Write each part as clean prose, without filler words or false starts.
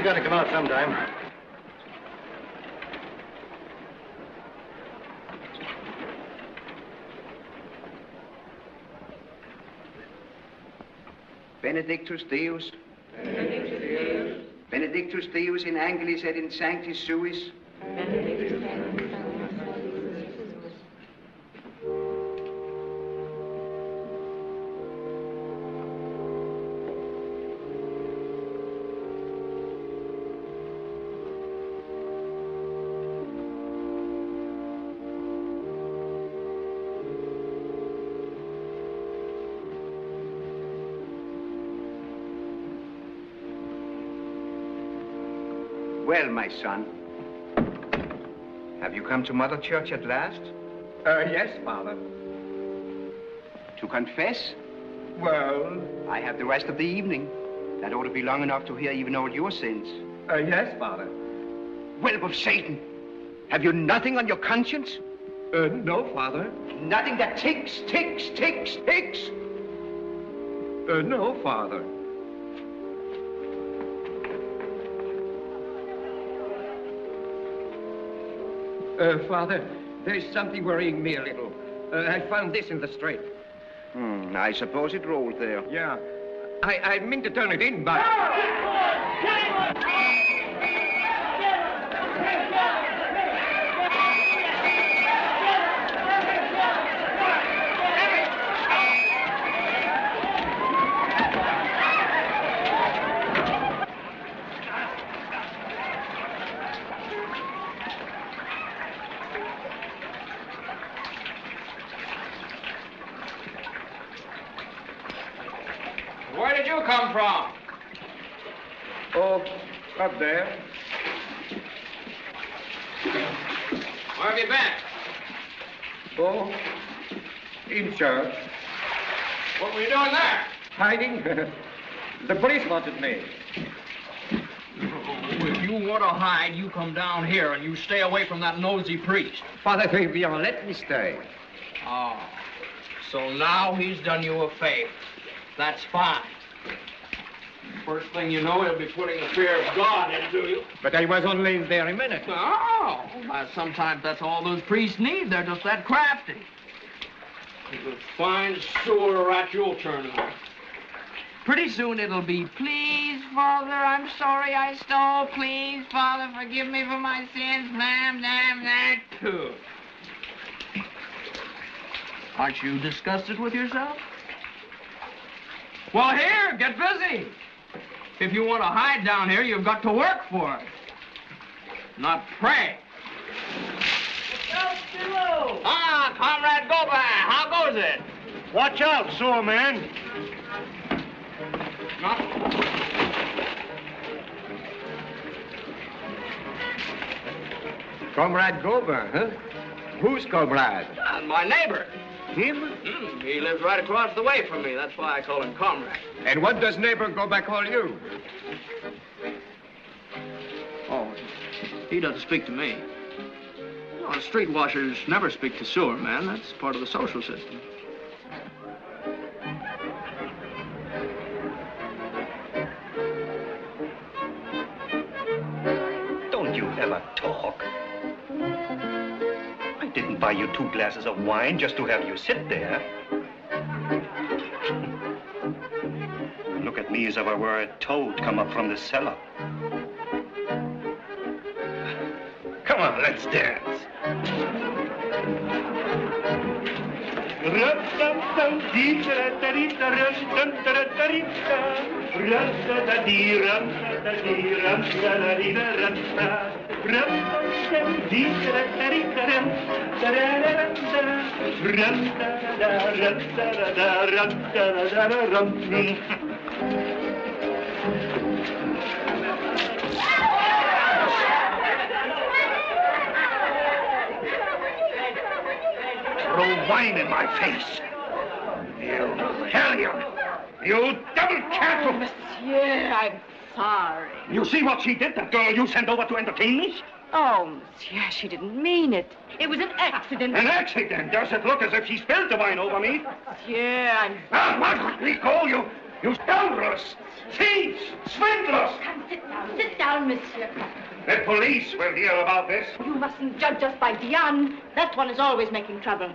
He's got to come out sometime. Benedictus Deus. Benedictus Deus. Benedictus Deus in Angelis et in Sanctis Suis. Benedictus Deus. Well, my son, have you come to Mother Church at last? Yes, Father. To confess? Well... I have the rest of the evening. That ought to be long enough to hear even all your sins. Yes, Father. Well, of Satan, have you nothing on your conscience? No, Father. Nothing that ticks? No, Father. Father, there's something worrying me a little. I found this in the street. I suppose it rolled there. Yeah. I meant to turn it in, but... Where did you come from? Oh, up there. Where have you been? Oh, in church. What were you doing there? Hiding? The police wanted me. If you want to hide, you come down here and you stay away from that nosy priest. Father Fabian, let me stay. Oh, so now he's done you a favor. That's fine. First thing you know, he'll be putting the fear of God into you. But I was only there a minute. Oh, sometimes that's all those priests need. They're just that crafty. He's a fine sewer rat you'll turn out. Pretty soon it'll be, please, Father, I'm sorry I stole. Please, Father, forgive me for my sins. Blam, blam, that too. Aren't you disgusted with yourself? Well, here, get busy. If you want to hide down here, you've got to work for it, not pray. Ah, Comrade Goba, how goes it? Watch out, sewer man. Comrade Gober, huh? Who's comrade? My neighbor. Him? He lives right across the way from me. That's why I call him Comrade. And what does neighbor Gober call you? Oh, he doesn't speak to me. You know, street washers never speak to sewer men. That's part of the social system. Don't you ever talk. I didn't buy you 2 glasses of wine just to have you sit there. Look at me as if I were a toad come up from the cellar. Come on, let's dance. Throw wine in my face. You hellion! You double cancel! Monsieur, I'm sorry. You see what she did, that girl you sent over to entertain me? Oh, monsieur, she didn't mean it. It was an accident. An accident? Does it look as if she spilled the wine over me? Monsieur, I'm... Ah, what? We call you. You scoundrels! Thieves! Swindlers! Come, sit down. Sit down, monsieur. The police will hear about this. You mustn't judge us by Diane. That one is always making trouble.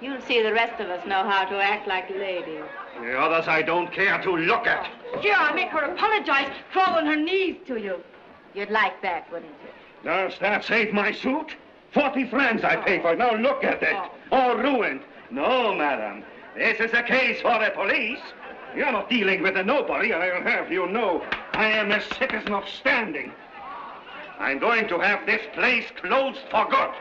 You'll see the rest of us know how to act like ladies. The others I don't care to look at. Here, I make her apologize, crawl on her knees to you. You'd like that, wouldn't you? Does that save my suit? 40 francs I pay for it. Now look at it. All ruined. No, madam. This is a case for the police. You're not dealing with a nobody, I'll have you know. I am a citizen of standing. I'm going to have this place closed for good.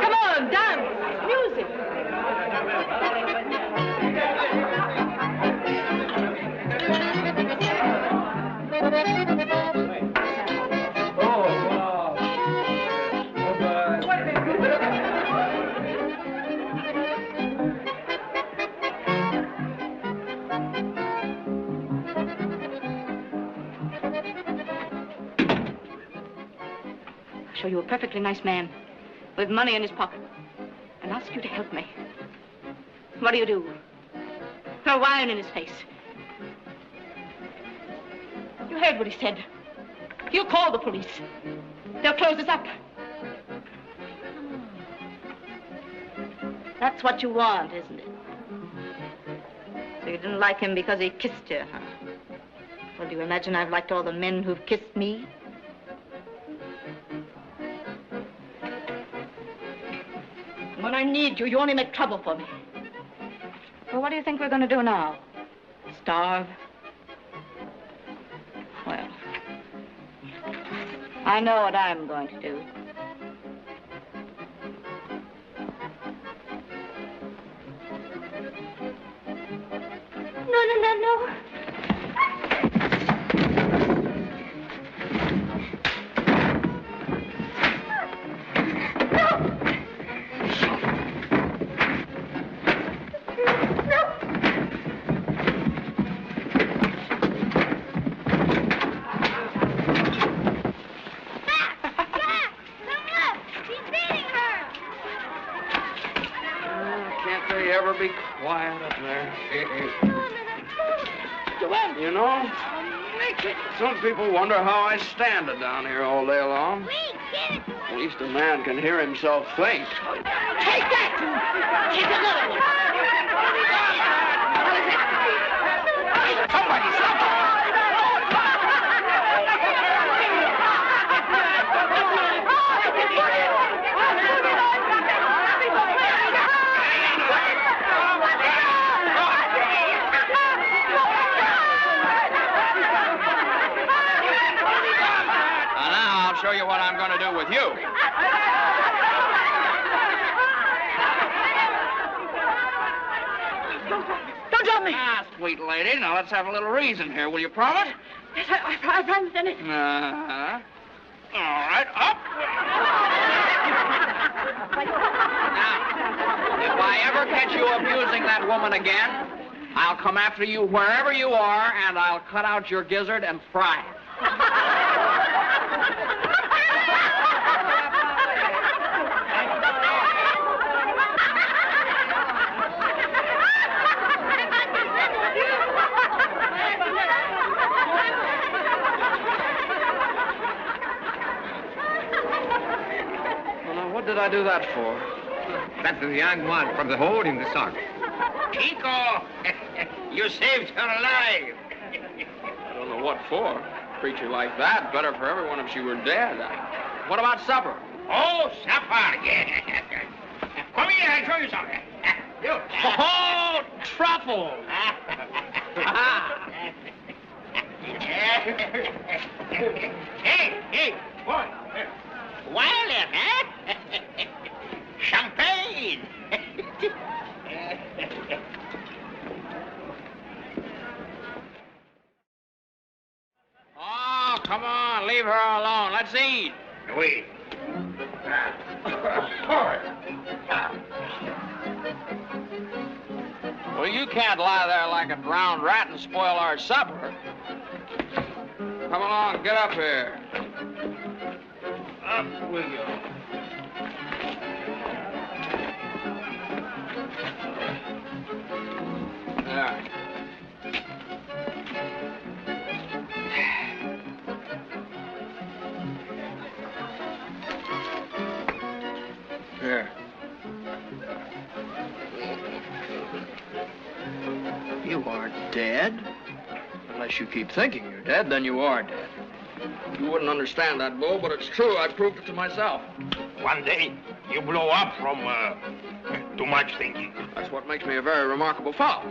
Come on, dance, music. I'll show you a perfectly nice man with money in his pocket and ask you to help me. What do? Throw wine in his face. You heard what he said. He'll call the police. They'll close us up. That's what you want, isn't it? So you didn't like him because he kissed you, huh? Well, do you imagine I've liked all the men who've kissed me? When I need you, you only make trouble for me. Well, what do you think we're going to do now? Starve? Well, I know what I'm going to do. No. Be quiet up there. You know, some people wonder how I stand it down here all day long. At least a man can hear himself think. Take that! Take another one! Somebody, Show you what I'm going to do with you. Don't drop me. Ah, sweet lady. Now, let's have a little reason here. Will you promise? Yes, I promise anything. Uh-huh. All right, up. Now, if I ever catch you abusing that woman again, I'll come after you wherever you are, and I'll cut out your gizzard and fry it. What did I do that for? That's the young one from the hole in the sock. Chico, you saved her life. I don't know what for. A creature like that, better for everyone if she were dead. What about supper? Oh, supper, yeah. Come here, I'll show you something. You. Oh, truffle. Hey, boy. Wireless, huh? Champagne. Oh, come on, leave her alone. Let's eat. Wait. Well, you can't lie there like a drowned rat and spoil our supper. come along. Get up here. Up we go. There. Here. You aren't dead. Unless you keep thinking you're dead, then you are dead. You wouldn't understand that, Bo, but it's true. I proved it to myself. One day, you blow up from too much thinking. That's what makes me a very remarkable fellow.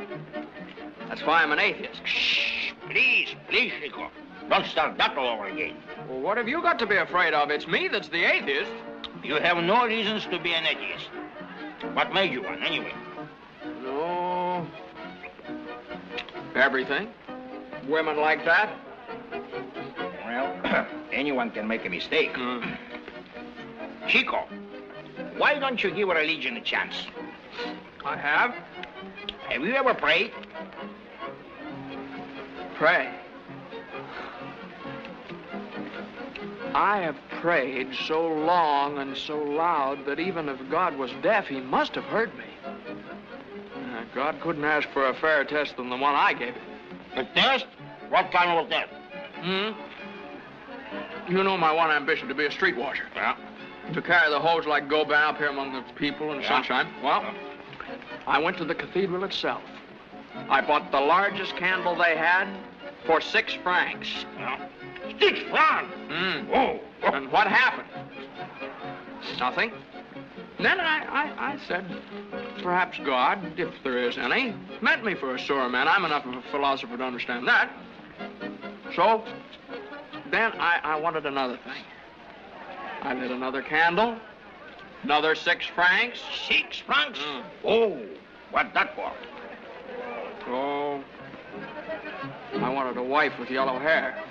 That's why I'm an atheist. Shh, please, Chico. Don't start that all over again. Well, what have you got to be afraid of? It's me that's the atheist. You have no reasons to be an atheist. What made you one, anyway? No. Everything. Women like that. Well, anyone can make a mistake. Chico, why don't you give religion a chance? I have. Have you ever prayed? Pray. I have prayed so long and so loud that even if God was deaf, he must have heard me. God couldn't ask for a fairer test than the one I gave him. A test? What kind of a test? You know my one ambition, to be a street washer. Yeah. To carry the hose like Gobin up here among the people in the sunshine. Well, I went to the cathedral itself. I bought the largest candle they had for 6 francs. Yeah. 6 francs? Whoa. And what happened? Nothing. Then I said, perhaps God, if there is any, meant me for a sore man. I'm enough of a philosopher to understand that. So, then I wanted another thing. I lit another candle, another 6 francs. 6 francs? Oh, what that for? Oh, I wanted a wife with yellow hair.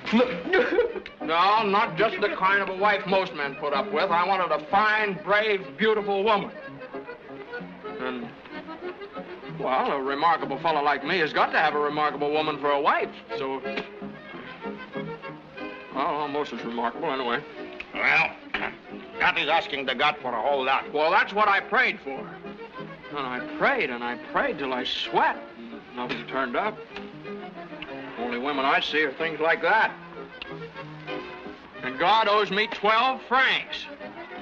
No, not just the kind of a wife most men put up with. I wanted a fine, brave, beautiful woman. And, well, a remarkable fellow like me has got to have a remarkable woman for a wife. So, well, almost as remarkable anyway. Well, that is asking the God for a whole lot. Well, that's what I prayed for. And I prayed till I sweat. Nothing turned up. Only women I see are things like that. And God owes me 12 francs.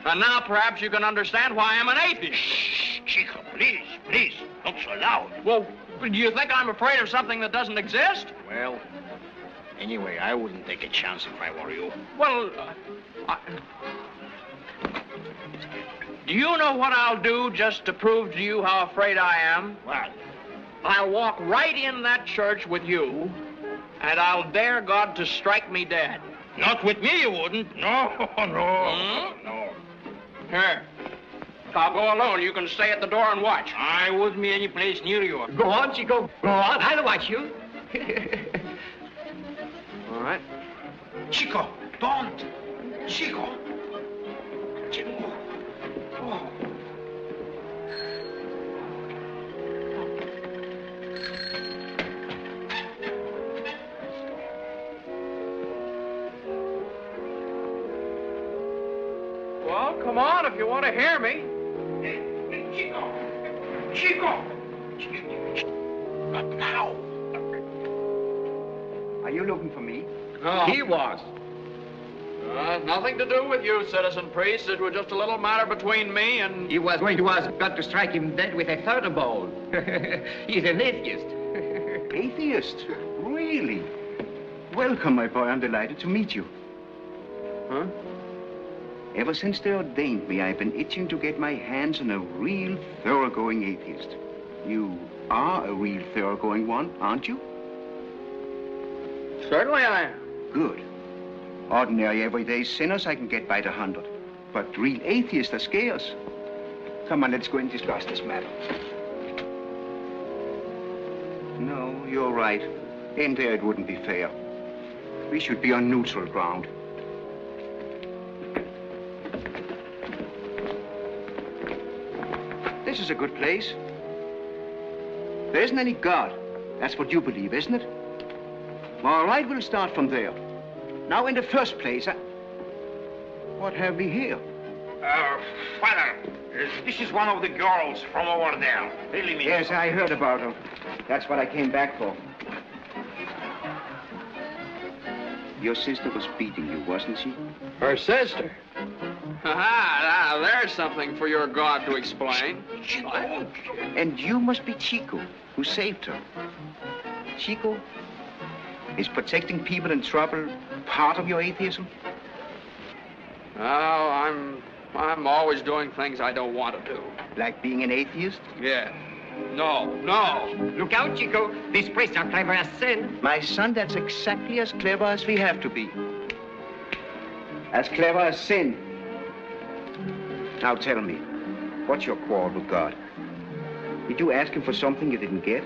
And now perhaps you can understand why I'm an atheist. Shh, Chico, please, not so loud. Well, do you think I'm afraid of something that doesn't exist? Well, anyway, I wouldn't take a chance if I were you. Well, do you know what I'll do just to prove to you how afraid I am? What? I'll walk right in that church with you, and I'll dare God to strike me dead. Not with me, you wouldn't. No. Here. I'll go alone. You can stay at the door and watch. I wouldn't be any place near you. Go on, Chico. Go on. I'll watch you. All right. Chico, don't. Chico. Oh. Well, come on if you want to hear me. Chico. Not now. Are you looking for me? No. He was. Nothing to do with you, citizen priest. It was just a little matter between me and... He was going to ask God to strike him dead with a thunderbolt. He's an atheist. Atheist? Really? Welcome, my boy. I'm delighted to meet you. Huh? Ever since they ordained me, I've been itching to get my hands on a real thoroughgoing atheist. You are a real thoroughgoing one, aren't you? Certainly I am. Good. Ordinary, everyday sinners I can get by the 100. But real atheists are scarce. Come on, let's go and discuss this matter. No, you're right. In there it wouldn't be fair. We should be on neutral ground. This is a good place. There isn't any God. That's what you believe, isn't it? All right, we'll start from there. Now, in the first place, what have we here? Father, this is one of the girls from over there. Really means Yes, I heard about her. That's what I came back for. Your sister was beating you, wasn't she? Her sister? Aha, now there's something for your God to explain. And you must be Chico, who saved her. Chico, is protecting people in trouble part of your atheism? Oh, I'm always doing things I don't want to do. Like being an atheist? Yeah. No. Look out, Chico. These priests are clever as sin. My son, that's exactly as clever as we have to be. As clever as sin. Now tell me, what's your quarrel with God? Did you ask him for something you didn't get?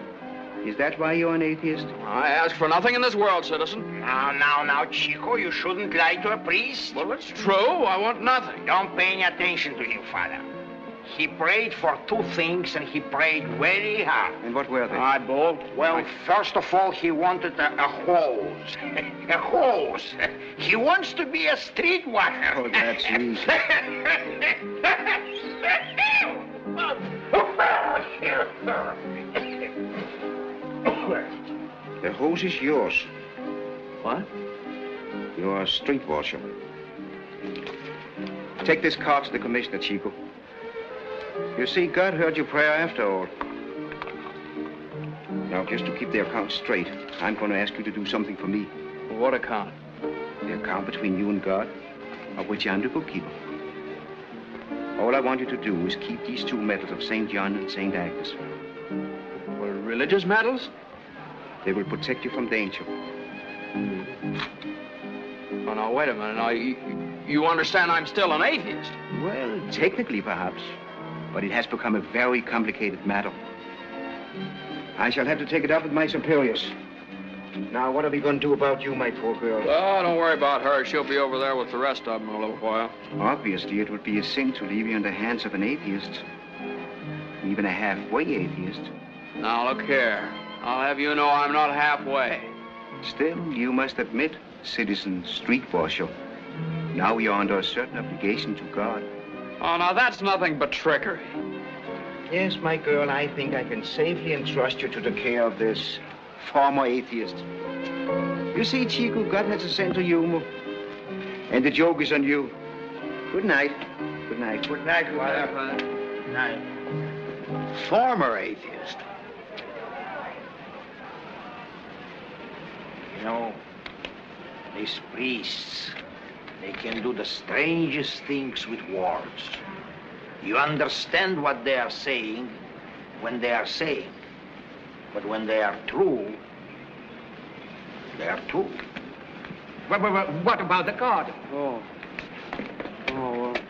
Is that why you're an atheist? I ask for nothing in this world, citizen. Now, Chico, you shouldn't lie to a priest. Well, it's true. I want nothing. Don't pay any attention to him, Father. He prayed for two things, and he prayed very hard. And what were they? I bolt. Well, first of all, he wanted a hose. A hose. He wants to be a streetwalker. Oh, that's easy. The hose is yours. What? You're a street washer. Take this card to the commissioner, Chico. You see, God heard your prayer after all. Now, just to keep the account straight, I'm going to ask you to do something for me. What account? The account between you and God, of which I'm the bookkeeper. All I want you to do is keep these two medals of St. John and St. Agnes. Well, religious medals? They will protect you from danger. Oh, now, wait a minute. Now, you understand I'm still an atheist? Well, technically, perhaps. But it has become a very complicated matter. I shall have to take it up with my superiors. Now, what are we going to do about you, my poor girl? Oh, don't worry about her. She'll be over there with the rest of them in a little while. Obviously, it would be a sin to leave you in the hands of an atheist. Even a halfway atheist. Now, look here. I'll have you know I'm not halfway. Still, you must admit, citizen street washer, now you're under a certain obligation to God. Oh, now, that's nothing but trickery. Yes, my girl, I think I can safely entrust you to the care of this former atheist. You see, Chico, God has a sense of humor. And the joke is on you. Good night. Good night. Good night, Father. Good night. Former atheist. You know, these priests, they can do the strangest things with words. You understand what they are saying when they are saying. But when they are true, they are true. What about the card? Oh, well, it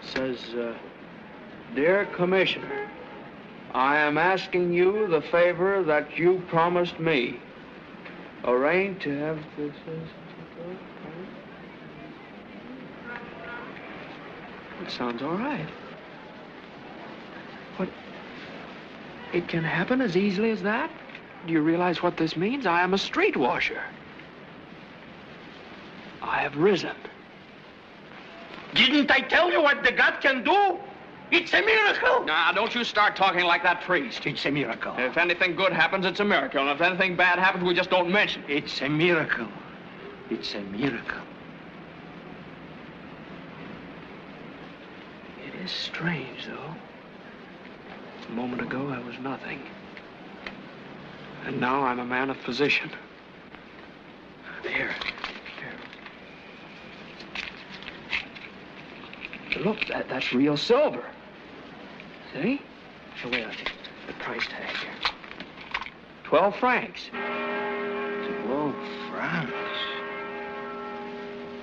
says, Dear Commissioner, I am asking you the favor that you promised me. Arrange to have this... It sounds all right. But it can happen as easily as that? Do you realize what this means? I am a street washer. I have risen. Didn't I tell you what the God can do? It's a miracle. Now, don't you start talking like that priest. It's a miracle. If anything good happens, it's a miracle. And if anything bad happens, we just don't mention it. It's a miracle. It's a miracle. It is strange, though. A moment ago, I was nothing. And now I'm a man of position. Here. Look, that's real silver. See? So wait, the price tag here. 12 francs. 12 francs.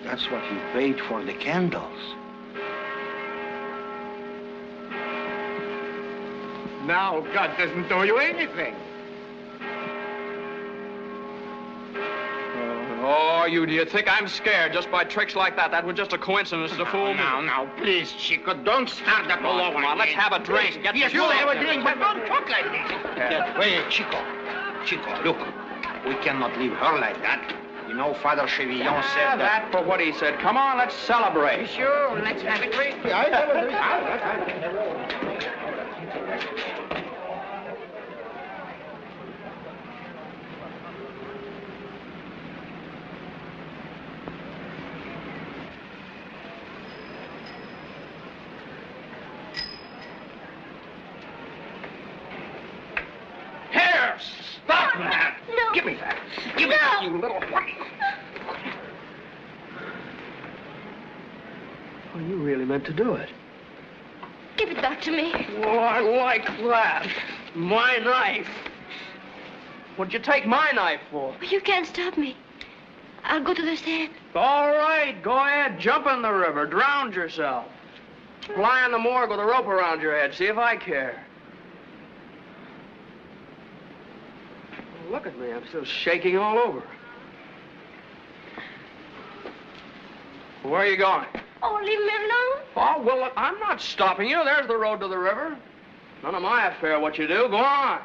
That's what you paid for the candles. Now God doesn't owe you anything. Oh, do you think I'm scared just by tricks like that? That was just a coincidence to fool me. Now, please, Chico, don't start that all over. Come on, let's have a drink. Get yes, the you'll fuel have a up. drink, but don't talk like this. Wait, Chico, look, we cannot leave her like that. You know, Father Chevillon said that for what he said. Come on, let's celebrate. Sure, let's have it. Here, stop that. No. Give me that. Give me that, you little white. Oh, you really meant to do it. Give it back to me. Well, I like that. My knife. What'd you take my knife for? You can't stop me. I'll go to the Seine. All right, go ahead. Jump in the river. Drown yourself. Lie in the morgue with a rope around your head. See if I care. Look at me. I'm still shaking all over. Where are you going? Oh, leave me alone. Oh, well, look, I'm not stopping you. There's the road to the river. None of my affair what you do. Go on.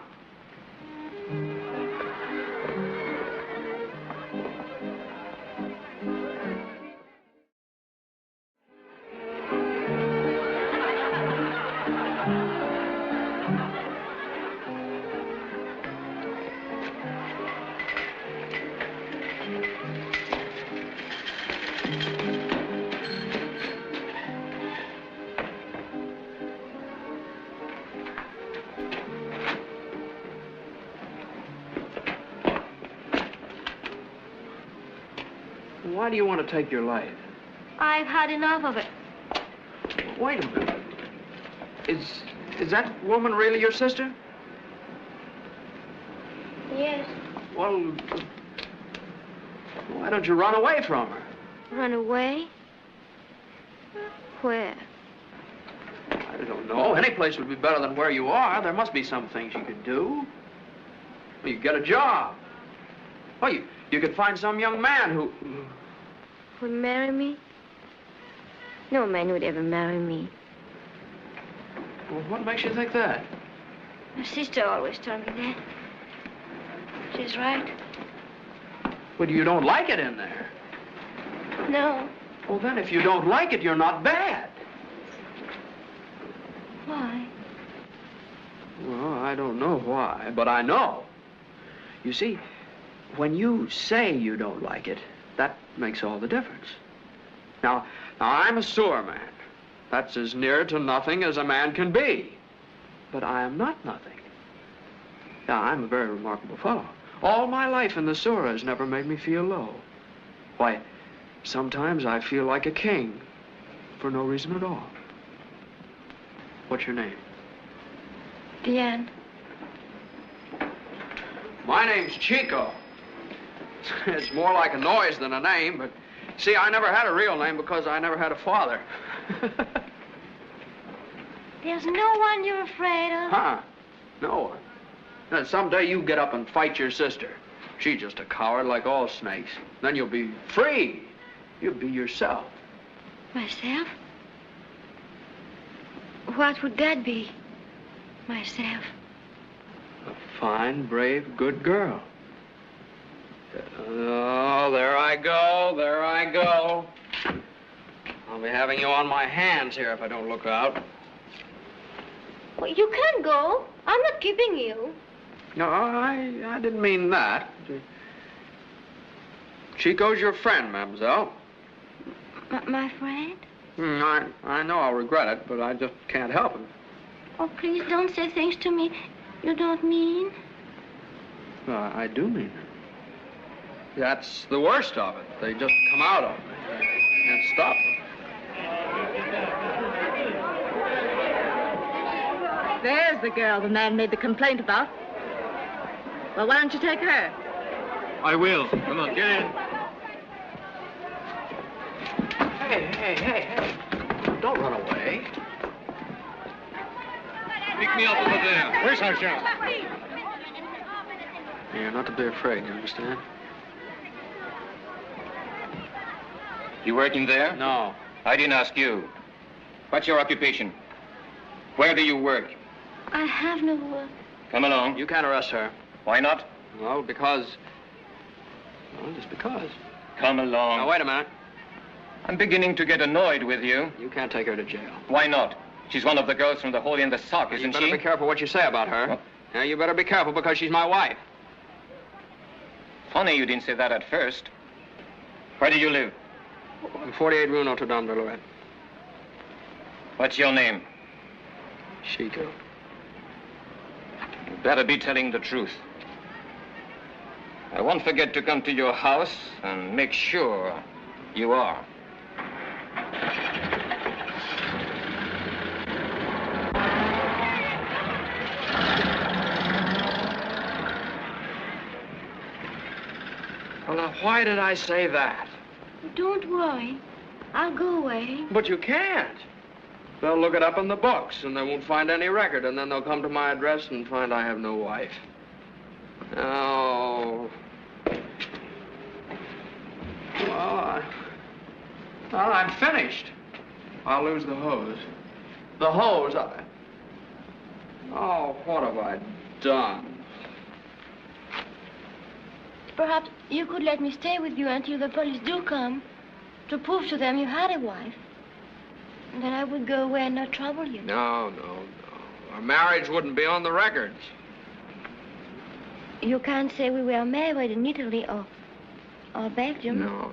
Why do you want to take your life? I've had enough of it. Wait a minute. Is that woman really your sister? Yes. Well, why don't you run away from her? Run away? Where? I don't know. Any place would be better than where you are. There must be some things you could do. Well, you could get a job. Well, you could find some young man who... Would marry me? No man would ever marry me. Well, what makes you think that? My sister always told me that. She's right. Well, you don't like it in there. No. Well, then, if you don't like it, you're not bad. Why? Well, I don't know why, but I know. You see, when you say you don't like it, that makes all the difference. Now, I'm a sewer man. That's as near to nothing as a man can be. But I am not nothing. Now, I'm a very remarkable fellow. All my life in the sewer has never made me feel low. Why, sometimes I feel like a king for no reason at all. What's your name? Diane. My name's Chico. It's more like a noise than a name, but see, I never had a real name because I never had a father. There's no one you're afraid of? Huh? No one. Now, someday you get up and fight your sister. She's just a coward like all snakes. Then you'll be free. You'll be yourself. Myself? What would that be? Myself? A fine, brave, good girl. Oh, there I go, there I go. I'll be having you on my hands here if I don't look out. Well, you can't go. I'm not keeping you. No, I didn't mean that. Chico's your friend, mademoiselle. My friend? I know I'll regret it, but I just can't help it. Oh, please don't say things to me you don't mean. Well, I do mean it. That's the worst of it. They just come out of me. Can't stop them. There's the girl the man made the complaint about. Well, why don't you take her? I will. Come on, get in. Hey. Don't run away. Pick me up over there. Where's our sheriff? You're not to be afraid, you understand? You working there? No. I didn't ask you. What's your occupation? Where do you work? I have no work. Come along. You can't arrest her. Why not? Well, because Well, just because. Come along. Now, wait a minute. I'm beginning to get annoyed with you. You can't take her to jail. Why not? She's one of the girls from the Holy in the Sock, isn't she? You better be careful what you say about her. What? Yeah, you better be careful because she's my wife. Funny you didn't say that at first. Where do you live? 48 Rue Notre Dame de Lorette. What's your name? Chico. You better be telling the truth. I won't forget to come to your house and make sure you are. Well, now, why did I say that? Don't worry. I'll go away. But you can't. They'll look it up in the books, and they won't find any record, and then they'll come to my address and find I have no wife. Oh. Well, I'm finished. I'll lose the hose. The hose, Oh, what have I done? Perhaps you could let me stay with you until the police do come to prove to them you had a wife. And then I would go away and not trouble you. No. Our marriage wouldn't be on the records. You can't say we were married in Italy or Belgium. No.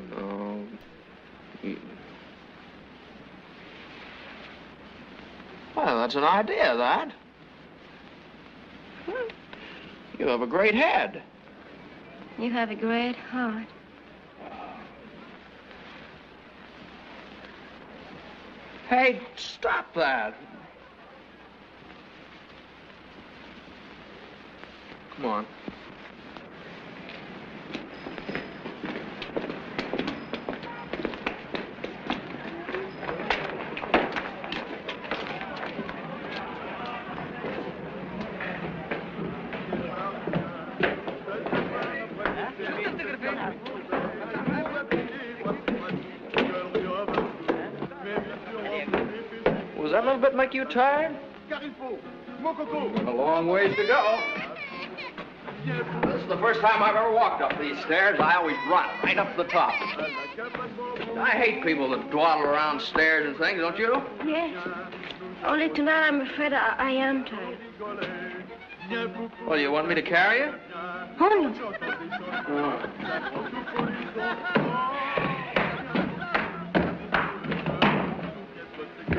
Well, that's an idea, that. You have a great head. You have a great heart. Hey, stop that. Come on. Was that little bit make you tired? A long ways to go. This is the first time I've ever walked up these stairs. I always run right up the top. I hate people that dawdle around stairs and things, don't you? Yes. Only tonight I'm afraid I am tired. Well, you want me to carry you? Oh, no.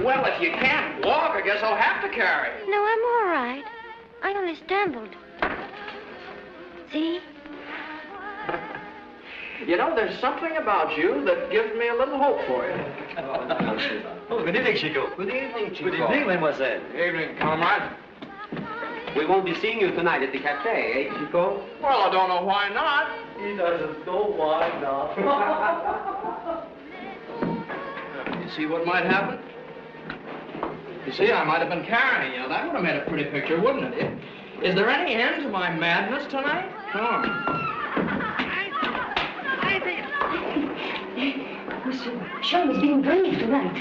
Well, if you can't walk, I guess I'll have to carry you. No, I'm all right. I only stumbled. See? You know, there's something about you that gives me a little hope for you. Oh, good evening, Chico. Good evening, Chico. Good evening, mademoiselle. Good evening, comrade. We won't be seeing you tonight at the cafe, eh, Chico? Well, I don't know why not. He doesn't know why not. You see what might happen? You see, I might have been carrying you. That would have made a pretty picture, wouldn't it? Is there any end to my madness tonight? Come on. Monsieur Sean is being brave tonight.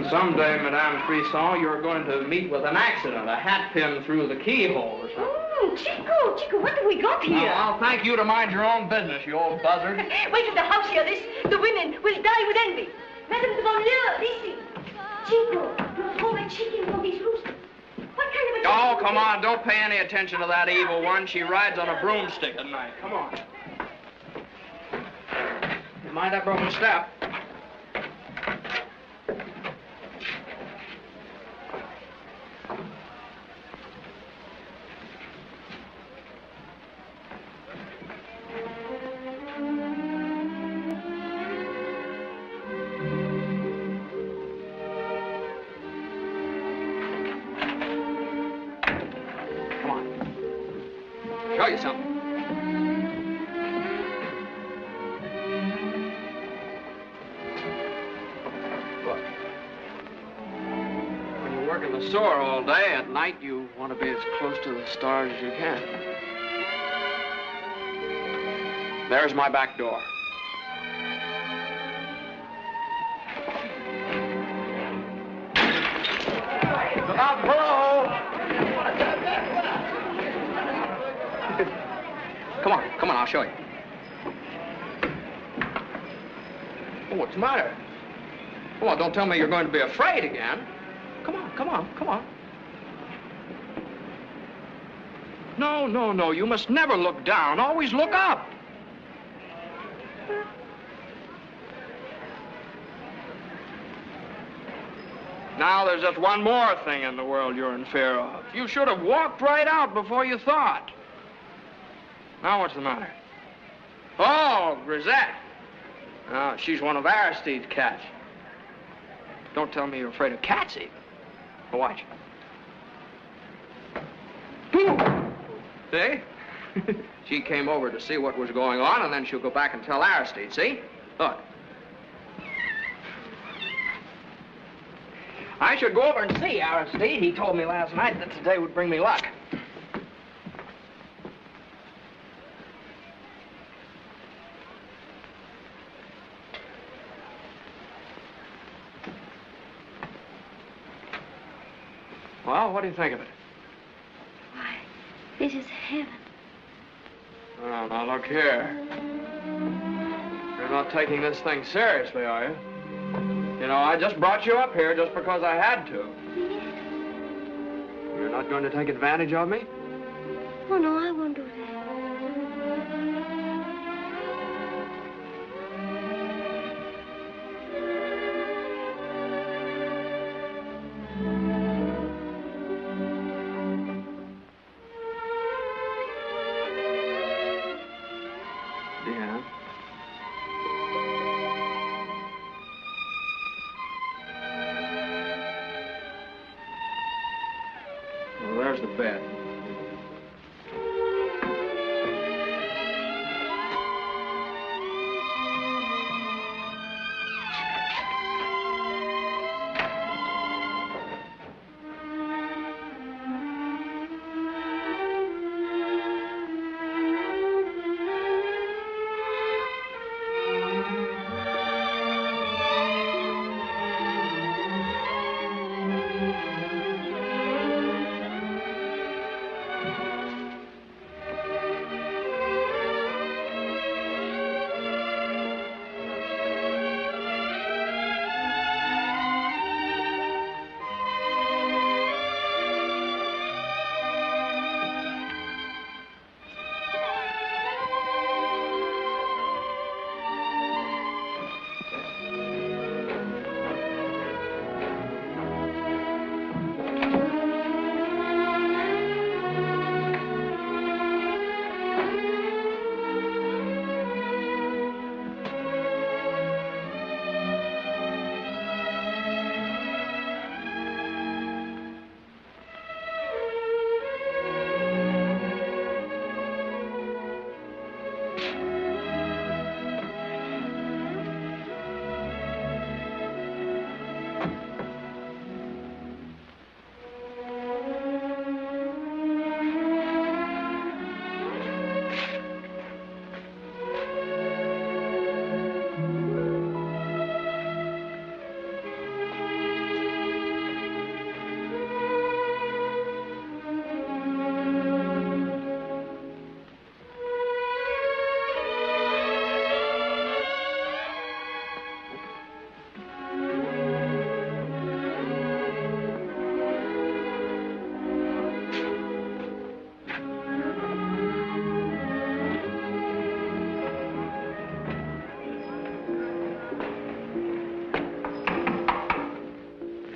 Someday, Madame Frisson, you're going to meet with an accident, a hat pin through the keyhole or something. Chico, what have we got here? I'll thank you to mind your own business, you old buzzard. Wait in the house here. The women will die with envy. Madame de Bonlieu, listen. Chico, you throw a chicken from these roofs. What kind of a... Oh, come on, don't pay any attention to that evil one. She rides on a broomstick at night. Come on. Mind that broken step. Show you something. Look. When you work in the store all day, at night you want to be as close to the stars as you can. There's my back door. Look out below! Come on, I'll show you. Oh, what's the matter? Come on, don't tell me you're going to be afraid again. Come on, come on, come on. No, no, no, you must never look down. Always look up. Now, there's just one more thing in the world you're in fear of. You should have walked right out before you thought. Now, what's the matter? Oh, Grisette. Oh, she's one of Aristide's cats. Don't tell me you're afraid of cats, even. Oh, watch. See? She came over to see what was going on, and then she'll go back and tell Aristide, see? Look. I should go over and see Aristide. He told me last night that today would bring me luck. Well, what do you think of it? Why, this is heaven. Oh, now look here. You're not taking this thing seriously, are you? You know, I just brought you up here just because I had to. You're not going to take advantage of me? Oh, no, I won't do that. Yeah. Well, there's the bed.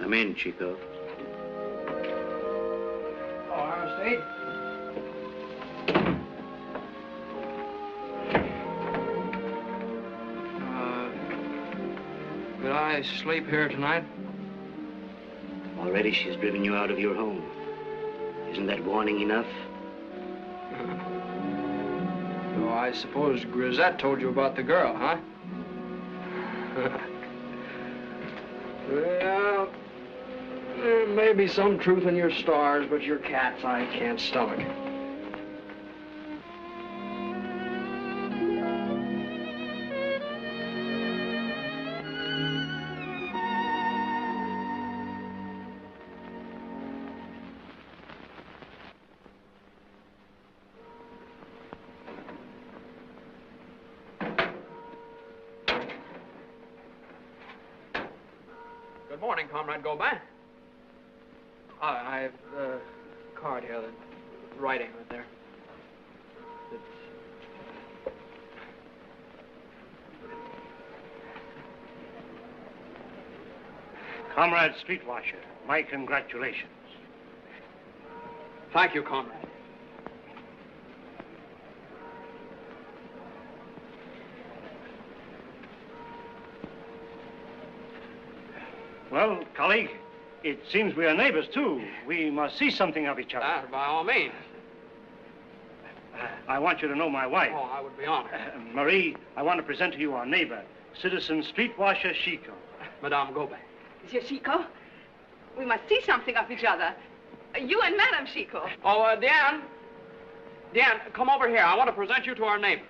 Come in, Chico. Oh, Aristide. Could I sleep here tonight? Already she's driven you out of your home. Isn't that warning enough? Oh, I suppose Grisette told you about the girl, huh? Well, there may be some truth in your stars, but your cats I can't stomach. Good morning, Comrade Gobin. I have a card here, the writing right there. Comrade Streetwasher, my congratulations. Thank you, Comrade. Well, colleague, it seems we are neighbors, too. We must see something of each other. By all means. I want you to know my wife. Oh, I would be honored. Marie, I want to present to you our neighbor, Citizen Streetwasher Chico. Madame Gobin. Monsieur Chico, we must see something of each other. You and Madame Chico. Oh, Diane. Diane, come over here. I want to present you to our neighbors.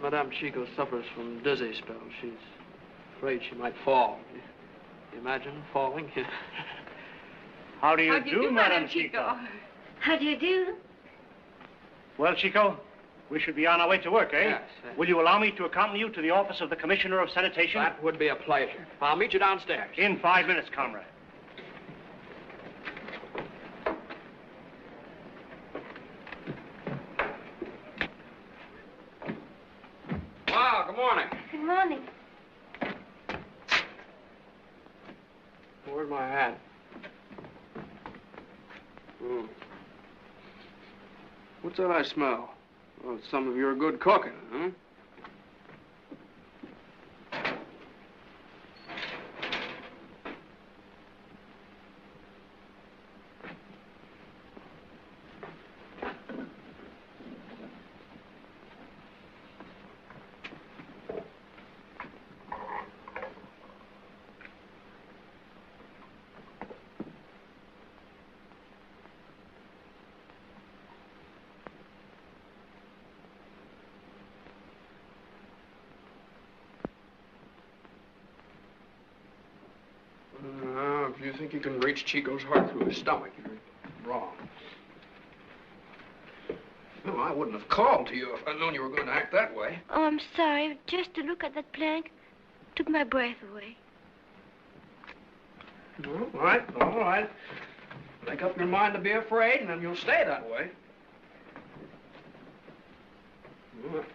Madame Chico suffers from dizzy spells. She's afraid she might fall. You imagine falling? How do you do, Madame Chico? How do you do? Well, Chico, we should be on our way to work, eh? Yes. Will you allow me to accompany you to the office of the Commissioner of Sanitation? That would be a pleasure. I'll meet you downstairs. In 5 minutes, comrade. Wow, good morning. Good morning. Where's my hat? What's that I smell? Oh, some of your good cooking, huh? If you think you can reach Chico's heart through his stomach, you're wrong. No, I wouldn't have called to you if I'd known you were going to act that way. Oh, I'm sorry. Just to look at that plank took my breath away. All right, all right. Make up your mind to be afraid, and then you'll stay that way. All right.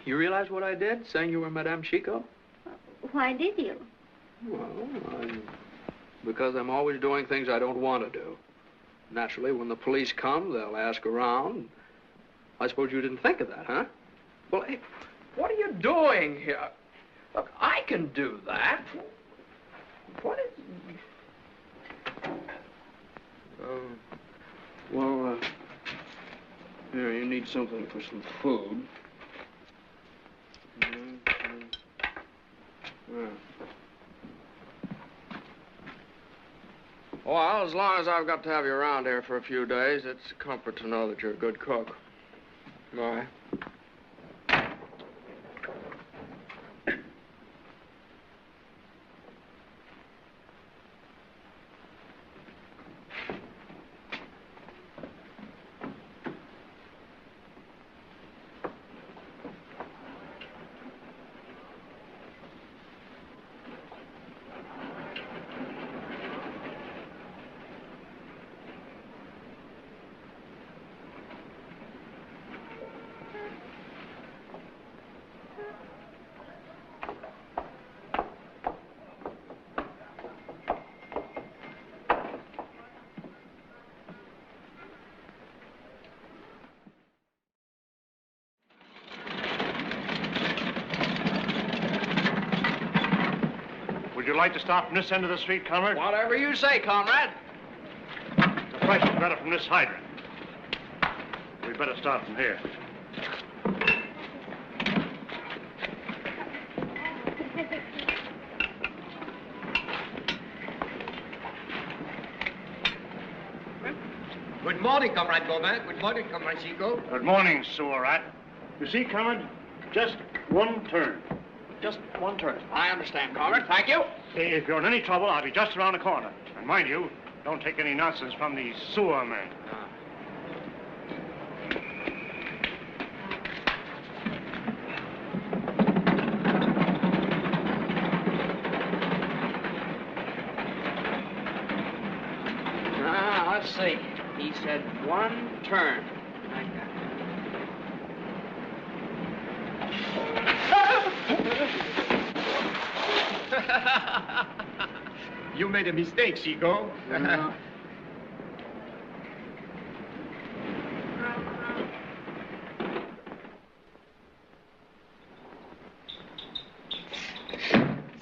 You realize what I did, saying you were Madame Chico? Why did you? Well, because I'm always doing things I don't want to do. Naturally, when the police come, they'll ask around. I suppose you didn't think of that, huh? Well, hey, what are you doing here? Look, I can do that. What is... here, you need something for some food. Well, as long as I've got to have you around here for a few days, it's a comfort to know that you're a good cook. Bye. Would you like to start from this end of the street, comrade? Whatever you say, comrade. The pressure's better from this hydrant. We'd better start from here. Good morning, Comrade Gobin. Good morning, Comrade Chico. Good morning, sewer rat. You see, comrade, just one turn. Just one turn. I understand, comrade. Thank you. If you're in any trouble, I'll be just around the corner. And mind you, don't take any nonsense from these sewer men. Let's see. He said one turn. Like that. You made a mistake, Chico.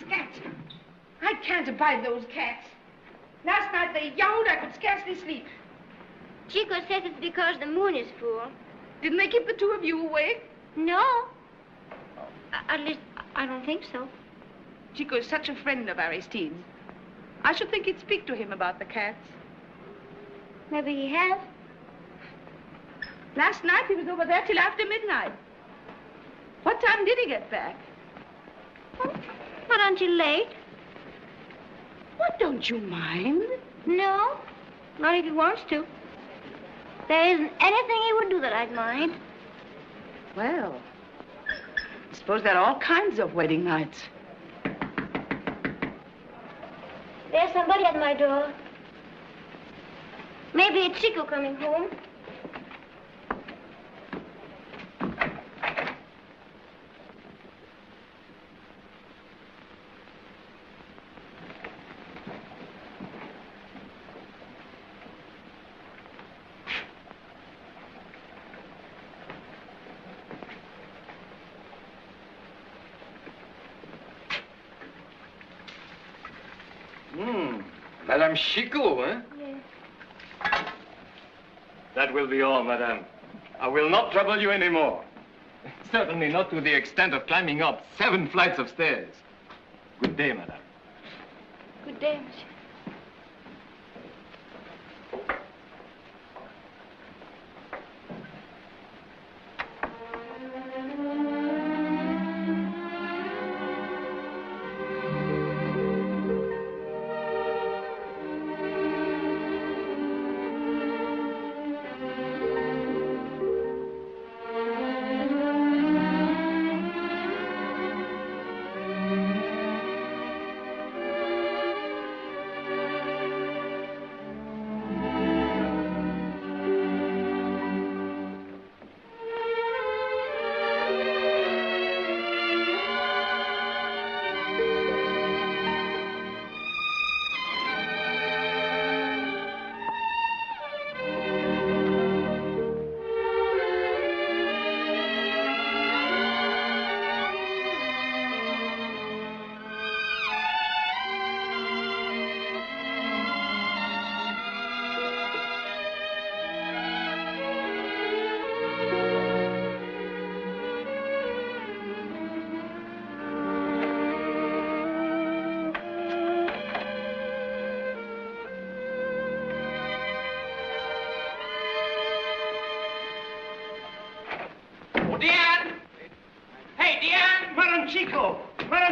Cats. I can't abide those cats. Last night they yowled, I could scarcely sleep. Chico says it's because the moon is full. Didn't they keep the two of you awake? No. At least, I don't think so. Chico is such a friend of Aristide's. I should think he'd speak to him about the cats. Maybe he has. Last night he was over there till after midnight. What time did he get back? Oh, not until late. What, don't you mind? No, not if he wants to. There isn't anything he would do that I'd mind. Well, I suppose there are all kinds of wedding nights. There's somebody at my door. Maybe it's Chico coming home. Madame Chico, eh? Yes. That will be all, madame. I will not trouble you anymore. Certainly not to the extent of climbing up 7 flights of stairs. Good day, madame. Good day, monsieur.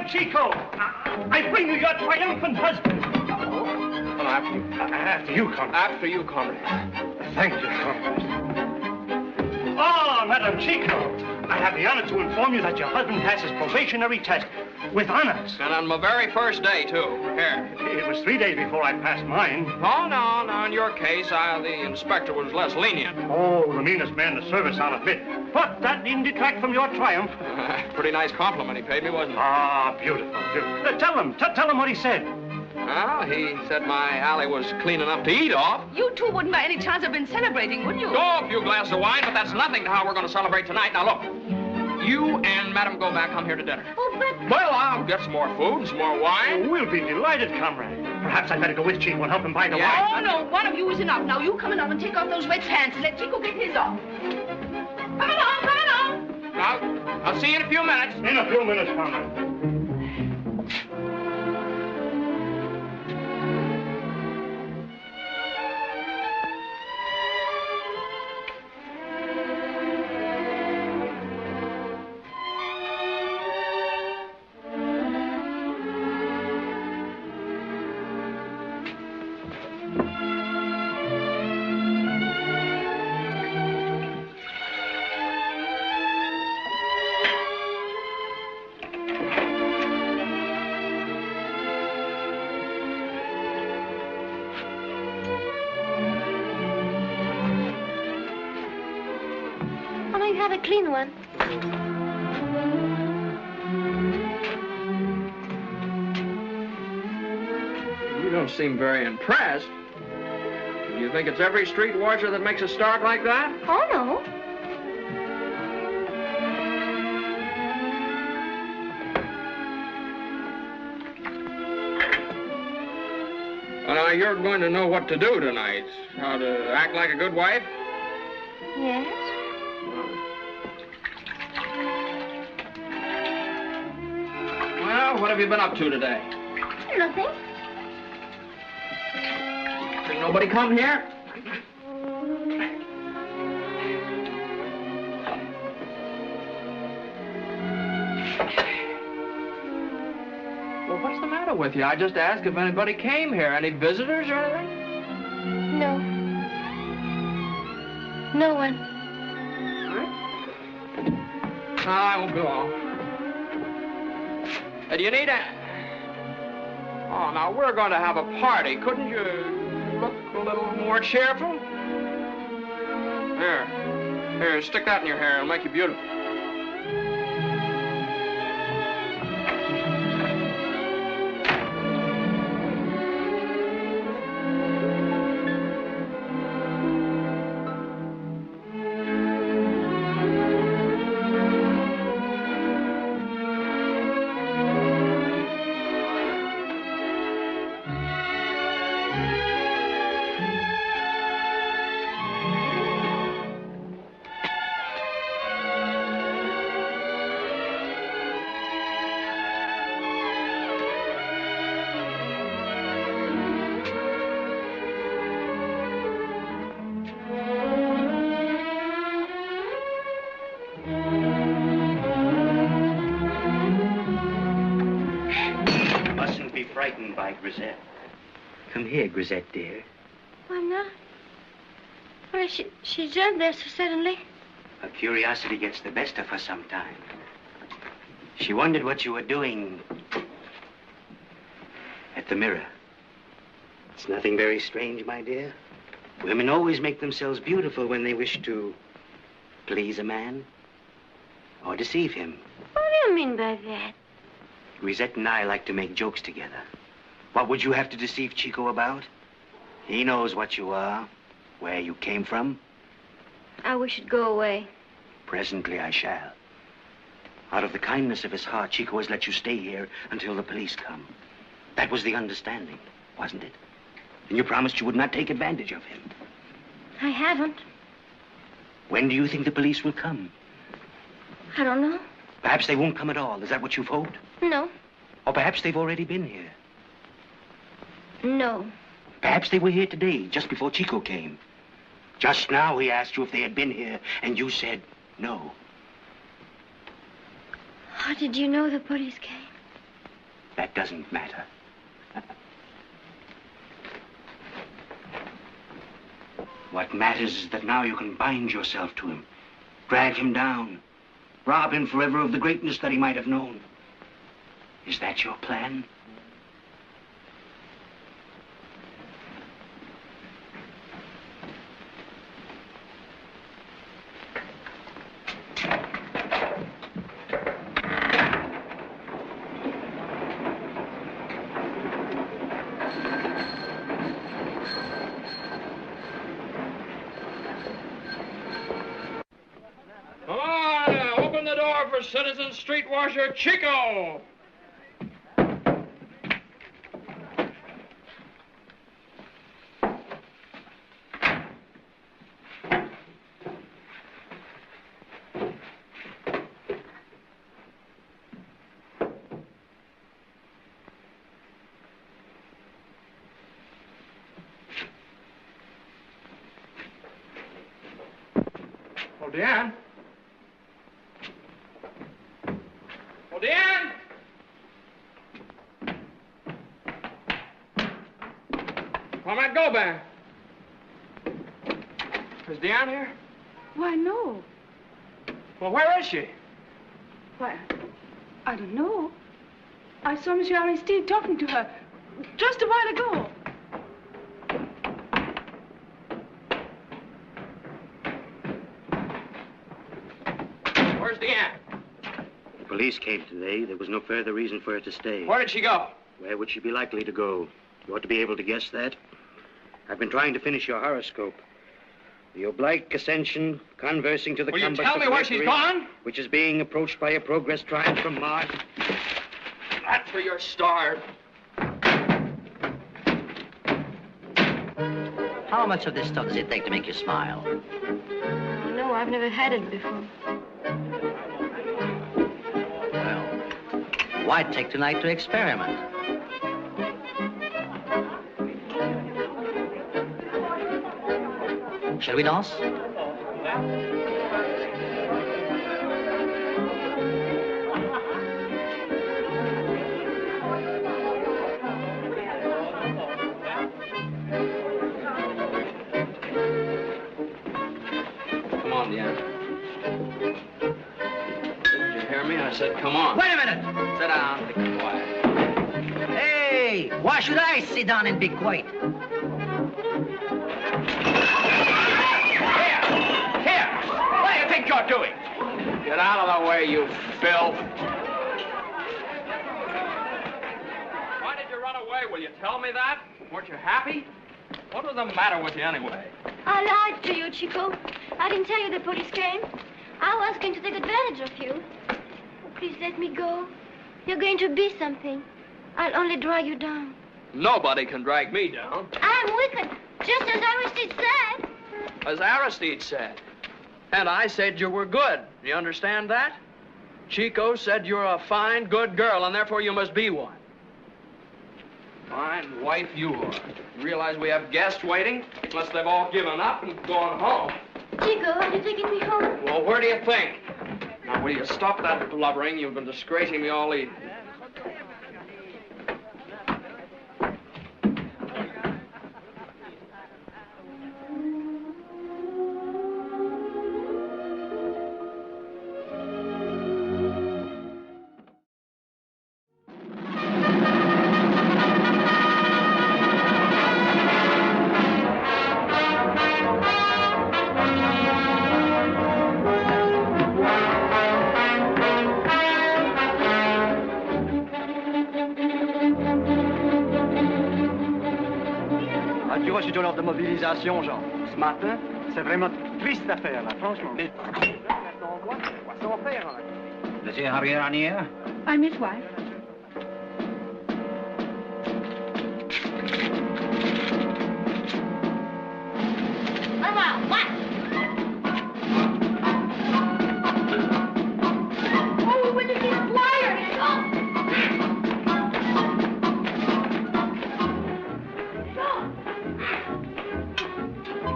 Chico, I bring you your triumphant husband. I'm after you. After you, comrade. After you, comrade. Thank you, comrade. Ah, Madam Chico, I have the honor to inform you that your husband passed his probationary test with honors. And on my very first day, too. Here. It was 3 days before I passed mine. Oh, no. In your case, the inspector was less lenient. Oh, the meanest man in the service, I'll admit. But that didn't detract from your triumph. Pretty nice compliment he paid me, wasn't it? Ah, beautiful. Tell him what he said. Well, he said my alley was clean enough to eat off. You two wouldn't by any chance have been celebrating, would you? Oh, a few glasses of wine, but that's nothing to how we're going to celebrate tonight. Now, look. You and Madam go back, come here to dinner. Oh, but... Well, I'll get some more food and some more wine. Oh, we'll be delighted, comrade. Perhaps I'd better go with Chico and help him buy the wine. Oh, no, one of you is enough. Now, you come along and take off those wet pants and let Chico get his off. Come along. Now, I'll see you in a few minutes. In a few minutes, comrade. have a clean one. You don't seem very impressed. Do you think it's every street washer that makes a start like that? Oh, no. Well, now, you're going to know what to do tonight. How to act like a good wife? Yes? Well, what have you been up to today? Nothing. Did nobody come here? Well, what's the matter with you? I just asked if anybody came here. Any visitors or anything? No. No one. I won't be long. Do you need a... Oh, now, we're going to have a party. Couldn't you look a little more cheerful? Here, stick that in your hair. It'll make you beautiful. Frightened by Grisette. Come here, Grisette, dear. I'm not. Why, she jumped there so suddenly. Her curiosity gets the best of her sometimes. She wondered what you were doing at the mirror. It's nothing very strange, my dear. Women always make themselves beautiful when they wish to please a man or deceive him. What do you mean by that? Grisette and I like to make jokes together. What would you have to deceive Chico about? He knows what you are, where you came from. I wish you'd go away. Presently I shall. Out of the kindness of his heart, Chico has let you stay here until the police come. That was the understanding, wasn't it? And you promised you would not take advantage of him. I haven't. When do you think the police will come? I don't know. Perhaps they won't come at all. Is that what you've hoped? No. Or perhaps they've already been here. No. Perhaps they were here today, just before Chico came. Just now he asked you if they had been here, and you said no. How did you know the police came? That doesn't matter. What matters is that now you can bind yourself to him, drag him down, rob him forever of the greatness that he might have known. Is that your plan? For Citizen Street Washer Chico. Oh, Dan. Oh, Dan! Comrade, go back. Is Deanne here? Why, no. Well, where is she? Why, I don't know. I saw Monsieur Aristide talking to her just a while ago. police came today, there was no further reason for her to stay. Where did she go? Where would she be likely to go? You ought to be able to guess that. I've been trying to finish your horoscope. The oblique ascension conversing to the Will you compass tell of me where she's Mercury, gone? which is being approached by a progress triumph from Mars. That's for your star. How much of this stuff does it take to make you smile? Oh, no, I've never had it before. Well, why take tonight to experiment? Shall we dance? Come on, Deanna. Did you hear me? I said, come on. Wait a minute! Sit down and be quiet. Hey, why should I sit down and be quiet? Here! What do you think you're doing? Get out of the way, you filth. Why did you run away? Will you tell me that? Weren't you happy? What was the matter with you anyway? I lied to you, Chico. I didn't tell you the police came. I was going to take advantage of you. Oh, please let me go. You're going to be something. I'll only drag you down. Nobody can drag me down. I'm wicked, just as Aristide said. As Aristide said. And I said you were good. Do you understand that? Chico said you're a fine, good girl, and therefore you must be one. Fine wife you are. You realize we have guests waiting? Unless they've all given up and gone home. Chico, are you taking me home? Well, where do you think? Now, will you stop that blubbering? You've been disgracing me all evening. Tu vois, je suis de l'ordre de mobilisation, Jean. Ce matin, c'est vraiment triste affaire, là, franchement. Mais... Monsieur arrière-arrière? I'm his wife. Oh, with the big wire.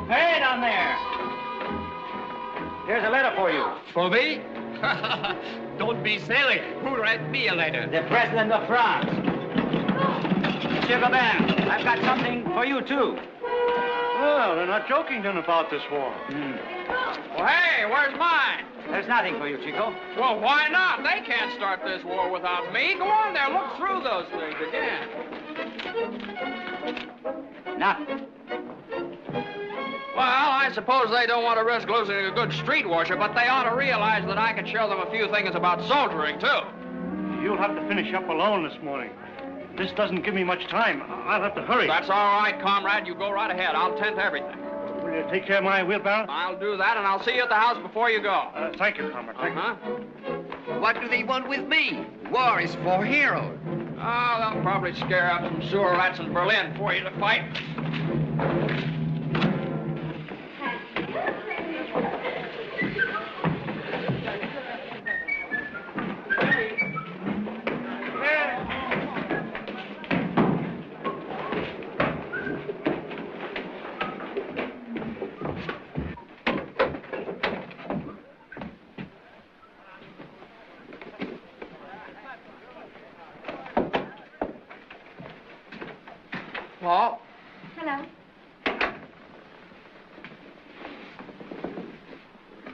Hey, down there. Here's a letter for you. For me? Don't be silly. Who wrote me a letter? The President of France. Monsieur Gobin, I've got something for you, too. Well, they're not joking then about this war. Well, hey, where's mine? There's nothing for you, Chico. Well, why not? They can't start this war without me. Go on there, look through those things again. Nothing. Well, I suppose they don't want to risk losing a good street washer, but they ought to realize that I can show them a few things about soldiering, too. You'll have to finish up alone this morning. This doesn't give me much time. I'll have to hurry. That's all right, comrade. You go right ahead. I'll tend to everything. Will you take care of my wheelbarrow? I'll do that, and I'll see you at the house before you go. Thank you, comrade. Thank you. What do they want with me? War is for heroes. Oh, they'll probably scare up some sewer rats in Berlin for you to fight. Paul? Hello.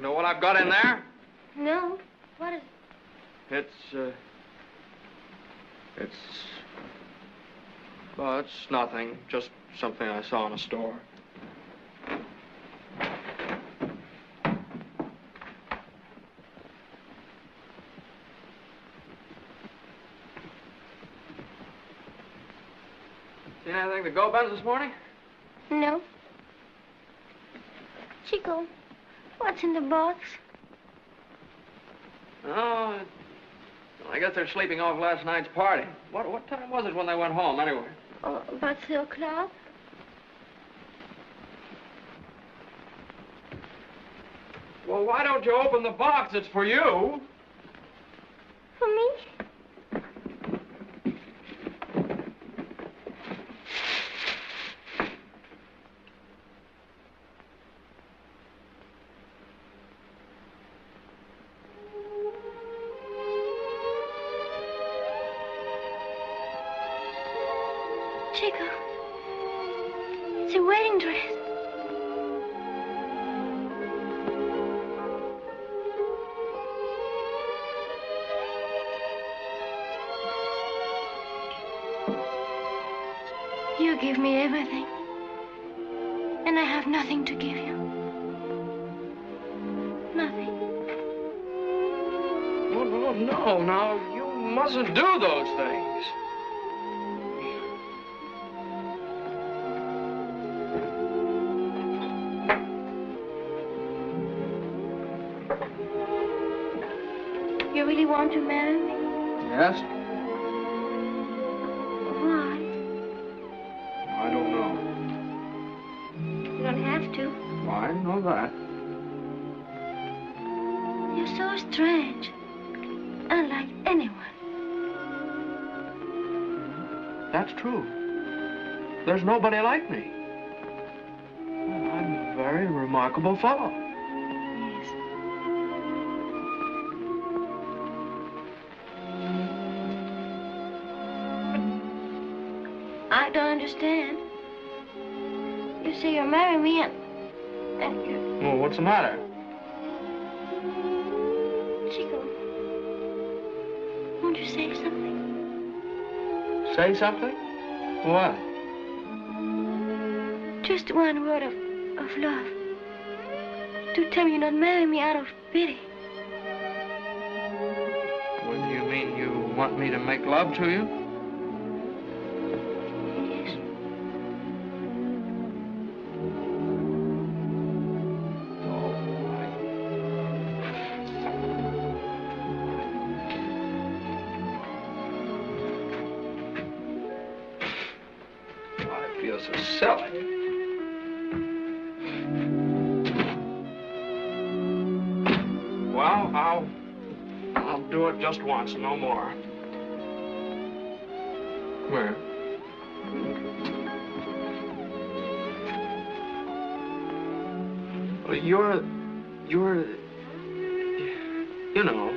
Know what I've got in there? No. What is it? Well, it's nothing. Just something I saw in a store. Seen anything to go, Benz, this morning? No. Chico, what's in the box? Oh, I guess they're sleeping off last night's party. What time was it when they went home, anyway? Oh, about 3 o'clock. Well, why don't you open the box? It's for you. For me? Chico, it's a wedding dress. You give me everything, and I have nothing to give you. Nothing. No, now, you mustn't do those things. You really want to marry me? Yes? Why? I don't know. You don't have to. Why? Know that. You're so strange. Unlike anyone. That's true. There's nobody like me. I'm a very remarkable fellow. Yes. I don't understand. You say you'll marry me and you... Well, what's the matter? Chico, won't you say something? Say something? What? Just one word of love. Do tell me you'll not marry me out of pity. What do you mean? You want me to make love to you? Yes. I feel so silly. Well, I'll do it just once, no more. Where? Well, you're, you know.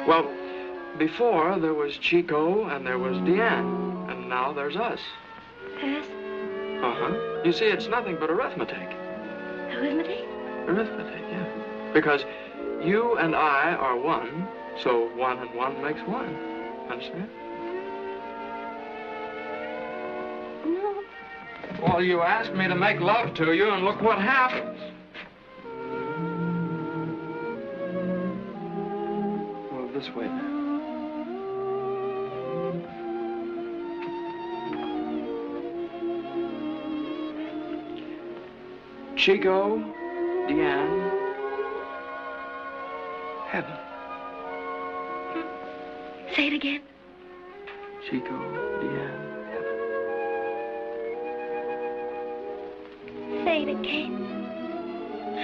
Well, before there was Chico and there was Deanne, and now there's us. Us? Uh-huh. You see, it's nothing but arithmetic. Arithmetic? Arithmetic, yeah. Because you and I are one, so 1 and 1 makes 1. Understand? No. Well, you asked me to make love to you, and look what happens. Well, this way now. Chico, Deanne, heaven. Say it again. Chico, Deanne, heaven. Say it again.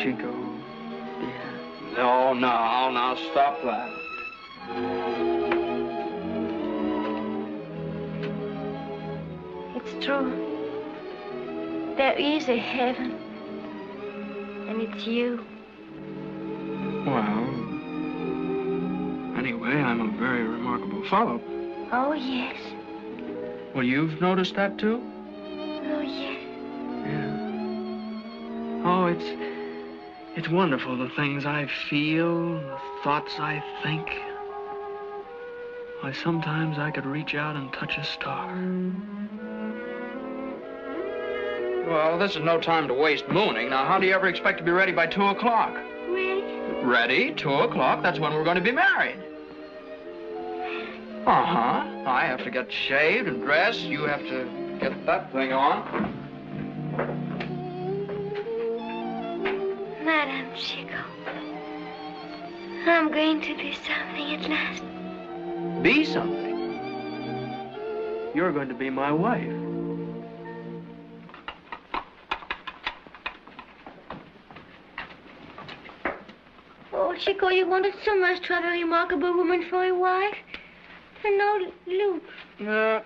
Chico, Deanne. No, now, stop that. It's true. There is a heaven. And it's you. Well, anyway, I'm a very remarkable fellow. Oh, yes. Well, you've noticed that, too? Oh, yes. Yeah. Oh, it's wonderful, the things I feel, the thoughts I think. Why, sometimes I could reach out and touch a star. Well, this is no time to waste mooning. Now, how do you ever expect to be ready by 2 o'clock? Ready? Ready? 2 o'clock? That's when we're going to be married. Uh-huh. I have to get shaved and dressed. You have to get that thing on. Madame Chico, I'm going to be something at last. Be something? You're going to be my wife. Oh, Chico, you wanted so much to have a remarkable woman for a wife. And no, Luke.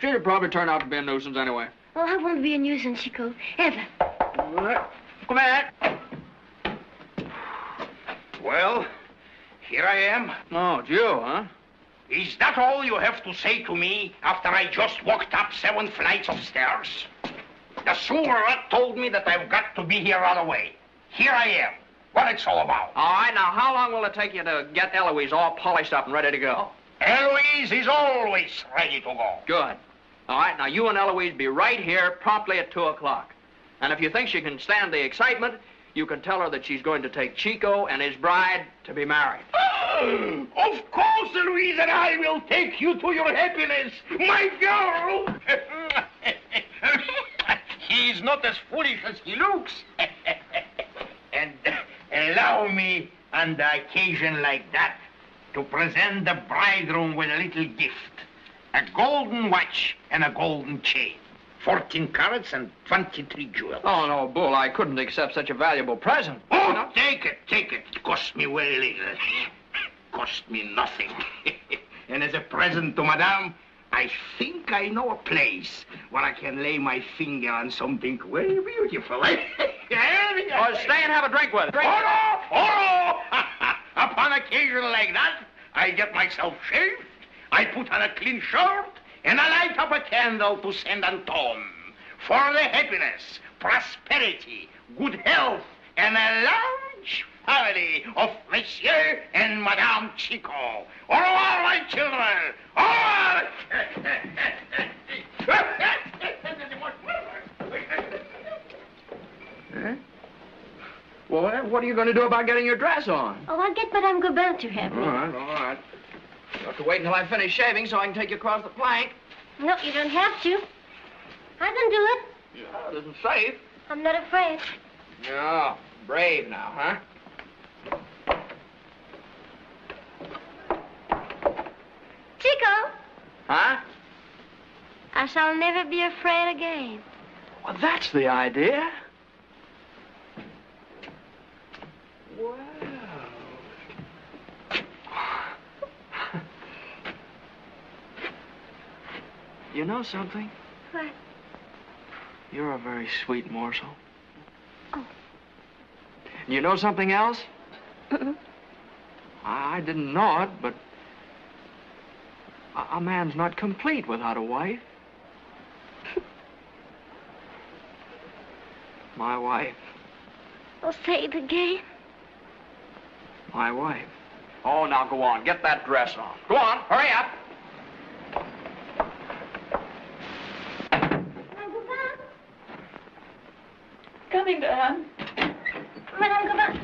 She'd probably turn out to be a nuisance anyway. Oh, I won't be a nuisance, Chico. Ever. Come here. Well, here I am. Oh, it's you, huh? Is that all you have to say to me after I just walked up 7 flights of stairs? The sewer rat told me that I've got to be here right away. Here I am. What it's all about. All right, now, how long will it take you to get Eloise all polished up and ready to go? Eloise is always ready to go. Good. All right, now, you and Eloise be right here promptly at 2 o'clock. And if you think she can stand the excitement, you can tell her that she's going to take Chico and his bride to be married. Of course, Eloise, and I will take you to your happiness, my girl. He's not as foolish as he looks. And allow me, on the occasion like that, to present the bridegroom with a little gift. A golden watch and a golden chain. 14 carats and 23 jewels. Oh, no, Bull, I couldn't accept such a valuable present. Oh, no? Take it, take it. It cost me very little. Cost me nothing. And as a present to Madame, I think I know a place where I can lay my finger on something very beautiful. Oh, stay and have a drink with it. Oh, upon occasion like that, I get myself shaved, I put on a clean shirt, and I light up a candle to Saint Anton for the happiness, prosperity, good health, and a large family of Monsieur and Madame Chico. Au revoir, my children. Au revoir. Huh? Well, what are you going to do about getting your dress on? Oh, I'll get Madame Gobin to have me. All right. You'll have to wait until I finish shaving so I can take you across the plank. No, you don't have to. I can do it. Yeah, it isn't safe. I'm not afraid. No, brave now, huh? Chico! Huh? I shall never be afraid again. Well, that's the idea. Wow. You know something? What? You're a very sweet morsel. Oh. You know something else? Mm-mm. I didn't know it, but a man's not complete without a wife. My wife. Oh, say it again. My wife. Oh, now go on. Get that dress on. Go on. Hurry up. Coming, Dad. Madame Gobin.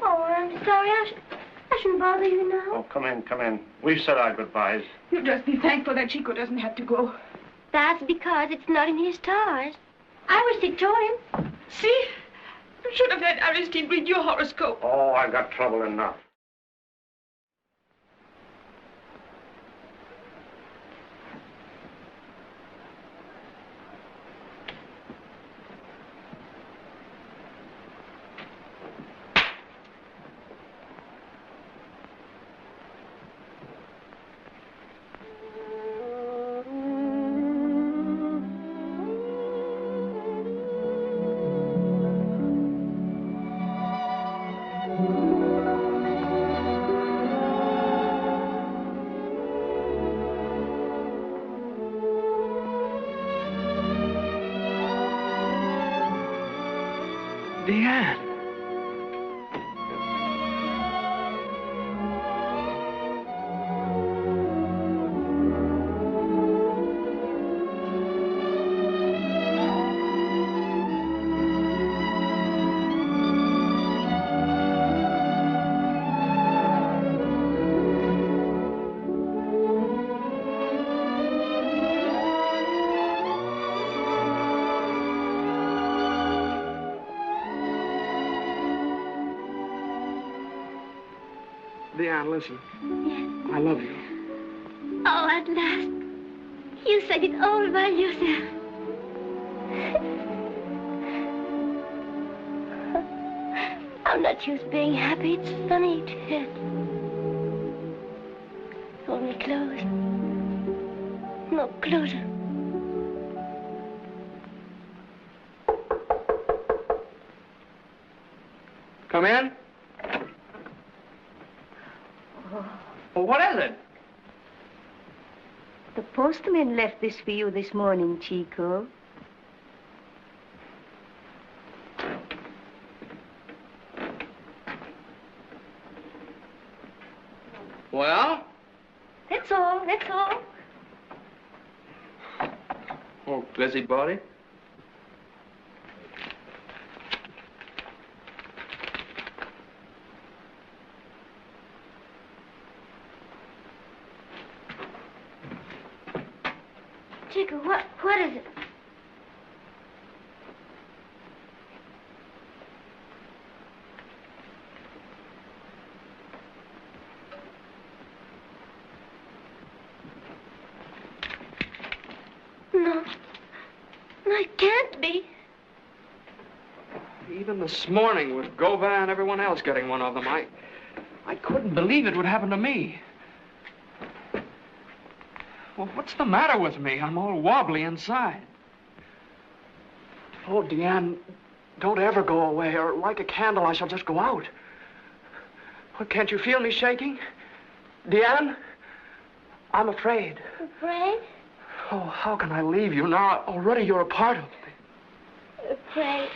Oh, I'm sorry. I shouldn't bother you now. Oh, come in, come in. We've said our goodbyes. You just be thankful that Chico doesn't have to go. That's because it's not in his stars. Aristide told him. See? You should have let Aristide read your horoscope. Oh, I've got trouble enough. Deanne. Leanne, listen. Yes. I love you. Oh, at last. You said it all by yourself. I'm not used to being happy. It's funny to hurt. Hold me close. No, closer. Come in. Well, what is it? The postman left this for you this morning, Chico. Well? That's all, that's all. Oh, busybody. Chico, what is it? No. No, it can't be. Even this morning with Gauvin and everyone else getting one of them, I couldn't believe it would happen to me. Well, what's the matter with me? I'm all wobbly inside. Oh, Deanne, don't ever go away, or like a candle, I shall just go out. What, can't you feel me shaking? Deanne, I'm afraid. Afraid? Oh, how can I leave you now? Already you're a part of me. Afraid.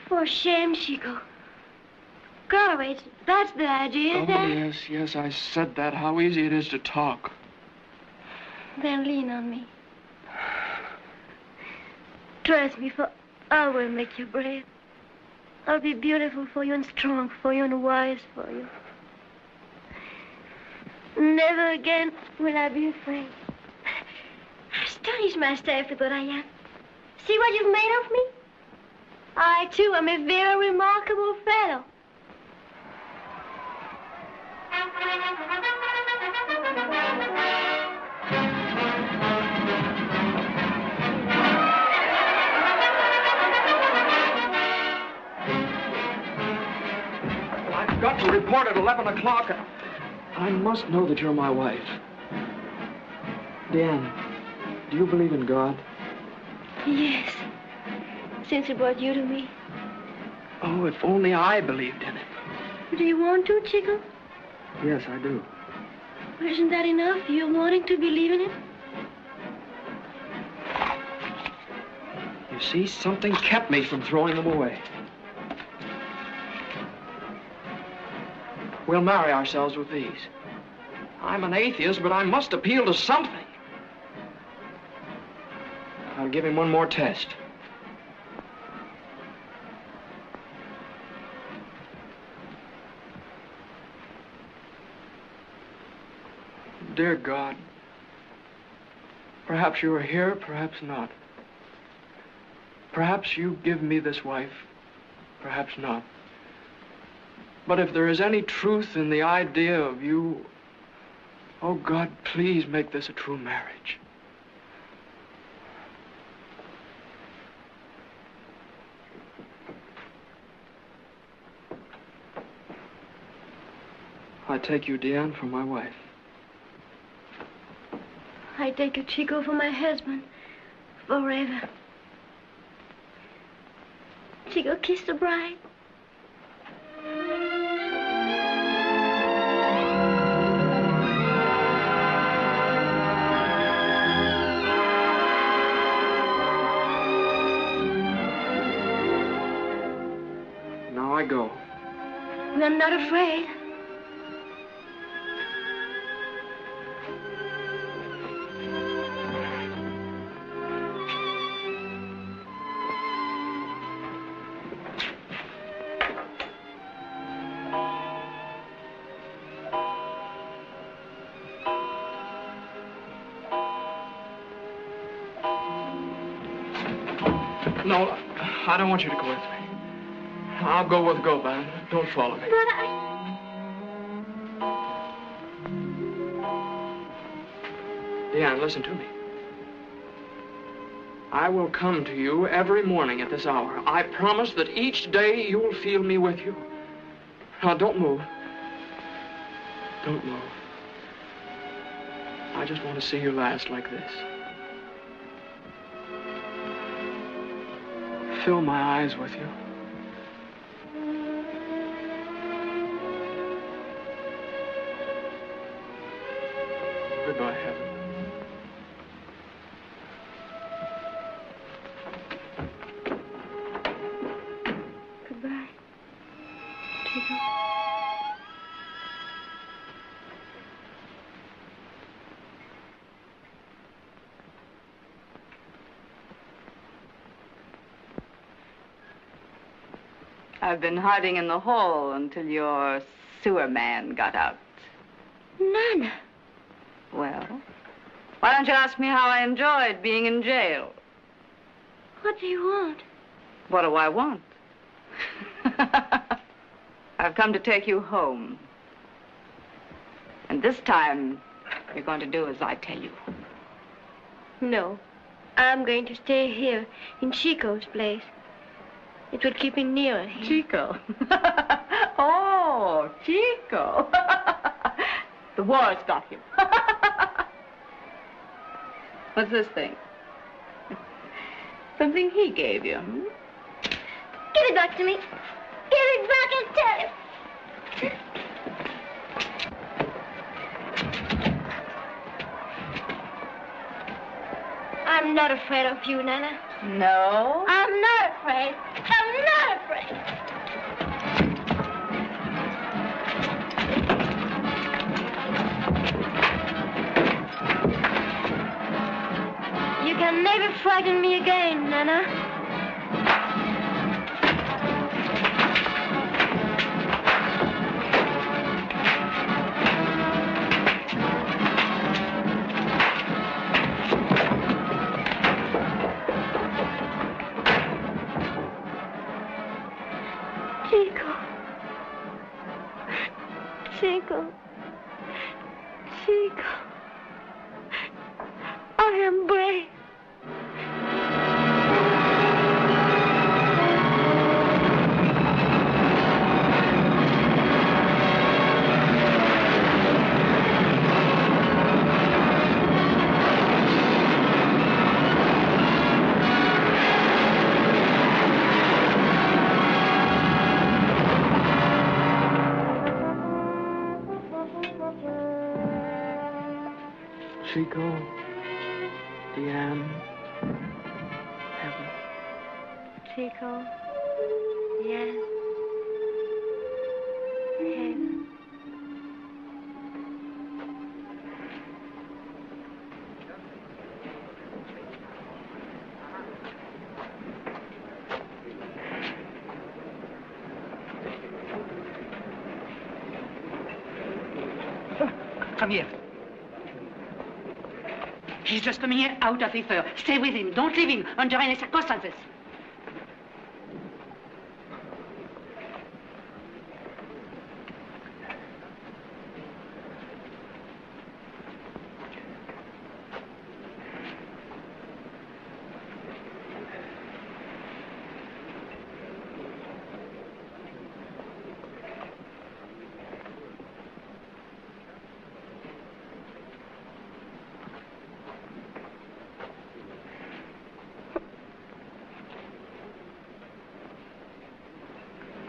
For shame, Chico. Go away. That's the idea. Oh, yes, I said that. How easy it is to talk. Then lean on me. Trust me, for I will make you brave. I'll be beautiful for you and strong for you and wise for you. Never again will I be afraid. Astonish myself with what I am. See what you've made of me? I, too, am a very remarkable fellow. I've got to report at 11 o'clock. I must know that you're my wife. Deanne, do you believe in God? Yes. Since he brought you to me. Oh, if only I believed in it. Do you want to, Chico? Yes, I do. Well, isn't that enough? You wanting to believe in it? You see, something kept me from throwing them away. We'll marry ourselves with these. I'm an atheist, but I must appeal to something. I'll give him one more test. Dear God, perhaps you are here, perhaps not. Perhaps you give me this wife, perhaps not. But if there is any truth in the idea of you, oh God, please make this a true marriage. I take you, Deanne, for my wife. I take you, Chico, for my husband. Forever. Chico, kiss the bride. Now I go. I'm not afraid. No, I don't want you to go with me. I'll go with Gauvin. Don't follow me. But Deanne, listen to me. I will come to you every morning at this hour. I promise that each day you'll feel me with you. Now, don't move. Don't move. I just want to see you last like this. Fill my eyes with you. Goodbye, Heaven. Goodbye, Chico. I've been hiding in the hall until your sewer man got out. Nana. Well, why don't you ask me how I enjoyed being in jail? What do you want? What do I want? I've come to take you home. And this time, you're going to do as I tell you. No. I'm going to stay here in Chico's place. It will keep me nearer him. Chico? Oh, Chico. The war's got him. What's this thing? Something he gave you, hmm? Give it back to me. Give it back and tell him. I'm not afraid of you, Nana. No? I'm not afraid. I'm not afraid. You can never frighten me again, Nana. Chico. Chico. I am brave. Chico, Deanne, Heaven. Chico, Deanne, Heaven. Come here. He's just coming here out of the fur. Stay with him. Don't leave him under any circumstances.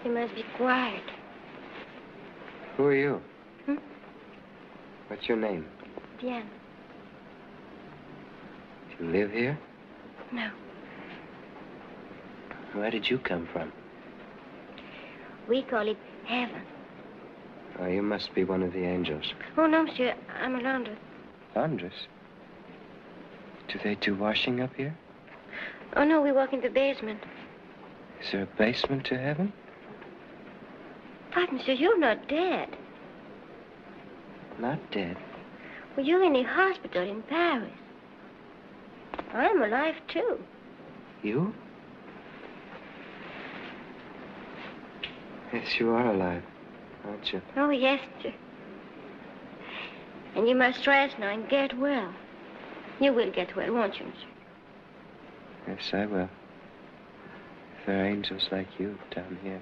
You must be quiet. Who are you? Hmm? What's your name? Deanne. Do you live here? No. Where did you come from? We call it heaven. Oh, you must be one of the angels. Oh, no, monsieur. I'm a laundress. Laundress? Do they do washing up here? Oh, no, we work in the basement. Is there a basement to heaven? But, monsieur, you're not dead. Not dead. Well, you're in a hospital in Paris. I'm alive, too. You? Yes, you are alive, aren't you? Oh, yes, sir. And you must rest now and get well. You will get well, won't you, monsieur? Yes, I will. If there are angels like you down here.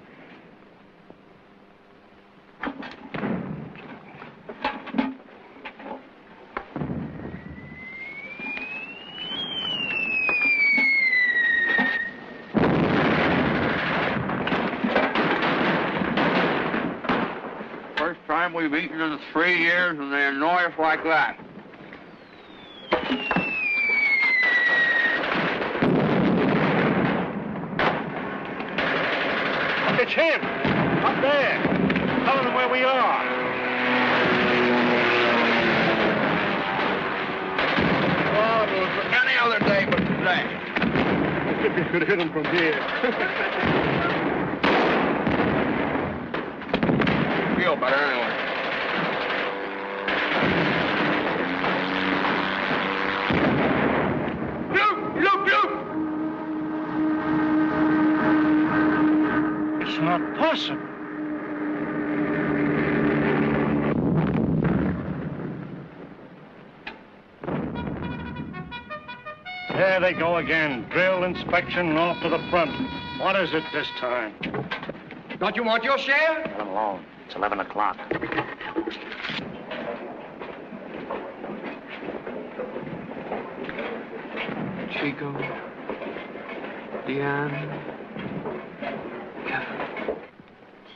First time we've eaten in 3 years, and they annoy us like that. It's him! Up there! Telling them where we are. Oh, it was any other day but today. If you could hit him from here. Feel better anyway. It's not possible. There they go again. Drill, inspection, and off to the front. What is it this time? Don't you want your share? Let him alone. It's 11 o'clock. Chico, Deanne,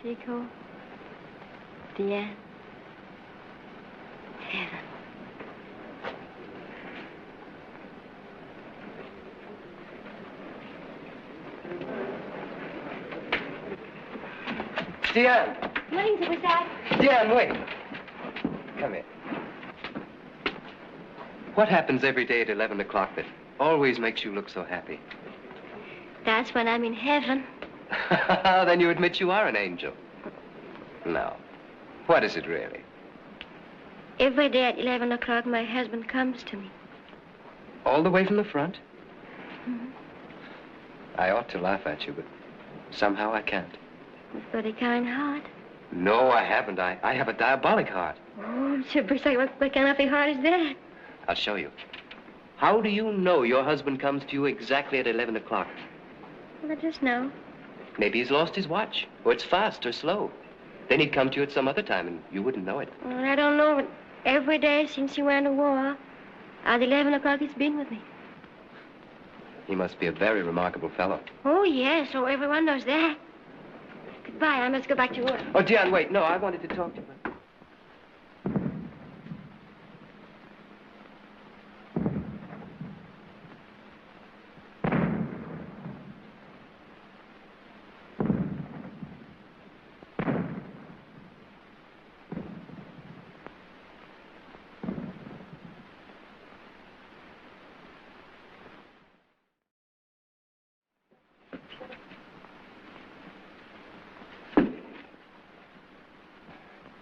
Chico, Deanne, Heaven. Deanne! Morning, Suicide. Deanne, wait. Come here. What happens every day at 11 o'clock that always makes you look so happy? That's when I'm in heaven. Then you admit you are an angel. No. What is it really? Every day at 11 o'clock, my husband comes to me. All the way from the front? Mm-hmm. I ought to laugh at you, but somehow I can't. You've got a kind heart. No, I haven't. I have a diabolic heart. Oh, Monsieur Brisset, what kind of a heart is that? I'll show you. How do you know your husband comes to you exactly at 11 o'clock? Well, I just know. Maybe he's lost his watch, or it's fast or slow. Then he'd come to you at some other time, and you wouldn't know it. Well, I don't know, but every day since he went to war, at 11 o'clock he's been with me. He must be a very remarkable fellow. Oh, yes, so everyone knows that. Goodbye, I must go back to work. Oh, Diane, wait. No, I wanted to talk to you.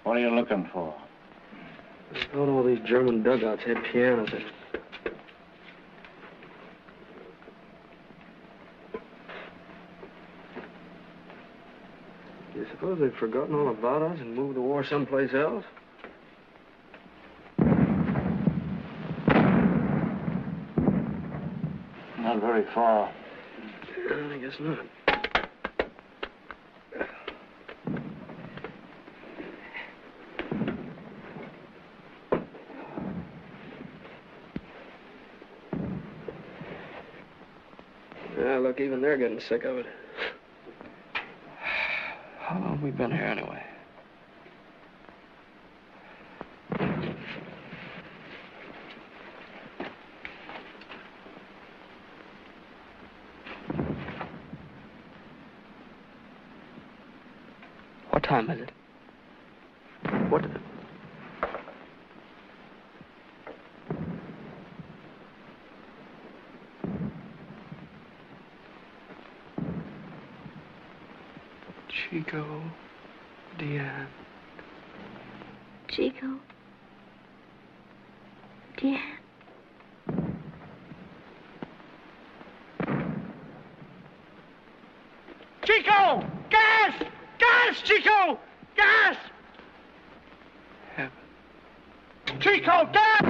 What are you looking for? I thought all these German dugouts had pianos in it. Do you suppose they've forgotten all about us and moved the war someplace else? Not very far. I guess not. Yeah, look, even they're getting sick of it. How long have we been here anyway? What time is it? What? Chico, Deanne. Chico, Deanne. Chico! Gas! Gas, Chico! Gas! Heaven. Chico, gas!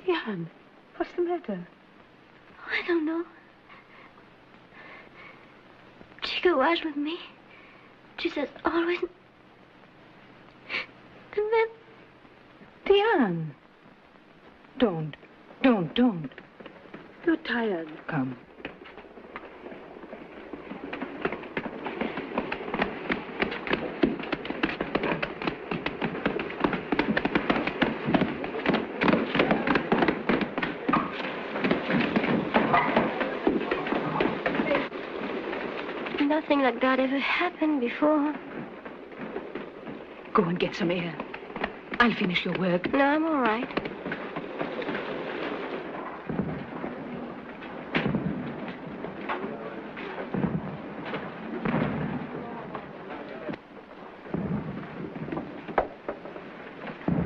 Diane, what's the matter? I don't know. Chico was with me. She says always. And then... Diane. Don't. You're tired. Come. Nothing like that ever happened before. Go and get some air. I'll finish your work. No, I'm all right.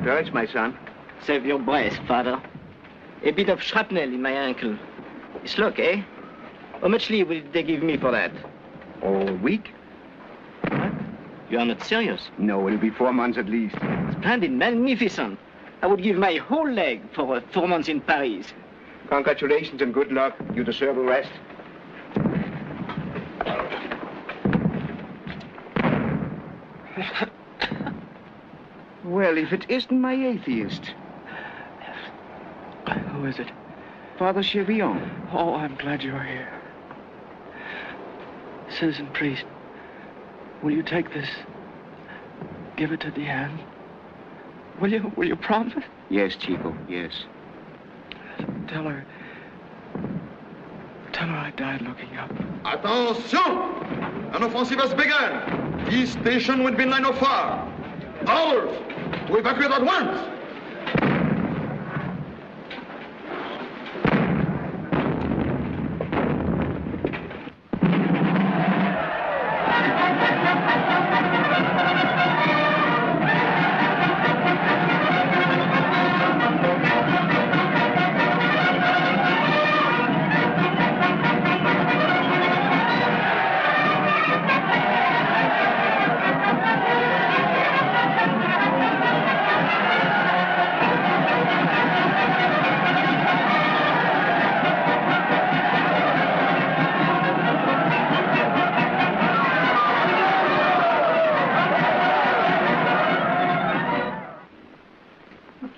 George, my son. Save your breath, father. A bit of shrapnel in my ankle. It's luck, eh? How much leave will they give me for that? Oh, a week? What? You are not serious? No, it'll be 4 months at least. Splendid, magnificent. I would give my whole leg for 4 months in Paris. Congratulations and good luck. You deserve a rest. Well, if it isn't my atheist. Who is it? Father Chevion. Oh, I'm glad you're here. Citizen priest, will you take this? Give it to Diane? Will you promise? Yes, Chico, yes. Tell her I died looking up. Attention! An offensive has begun. This station will be in line of fire. Ours! To evacuate at once!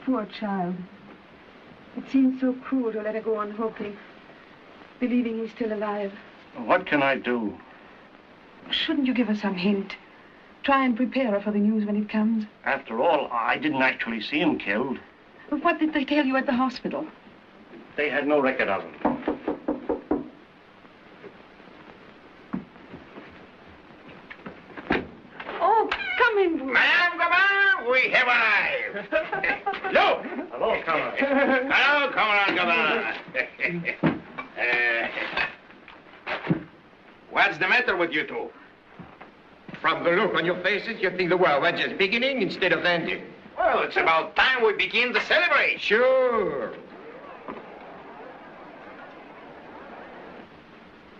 Poor child. It seems so cruel to let her go on hoping, believing he's still alive. What can I do? Shouldn't you give her some hint? Try and prepare her for the news when it comes. After all, I didn't actually see him killed. But what did they tell you at the hospital? They had no record of him. Oh, come in. Madame Gabin, we have arrived. Hello. Hello, Colonel. Hello, Commandant Gabin. What's the matter with you two? From the look on your faces, you think the war was just beginning instead of ending. Well, it's about time we begin to celebrate. Sure.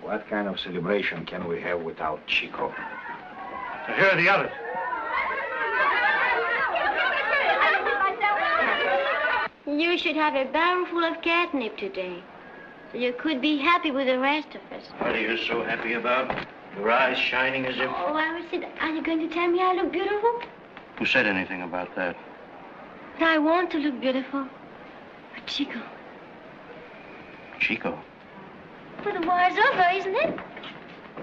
What kind of celebration can we have without Chico? So here are the others. You should have a barrel full of catnip today. So you could be happy with the rest of us. What are you so happy about? Your eyes shining as if... Oh, I was saying, are you going to tell me I look beautiful? Who said anything about that? But I want to look beautiful. But Chico. Chico? Well, the war's over, isn't it?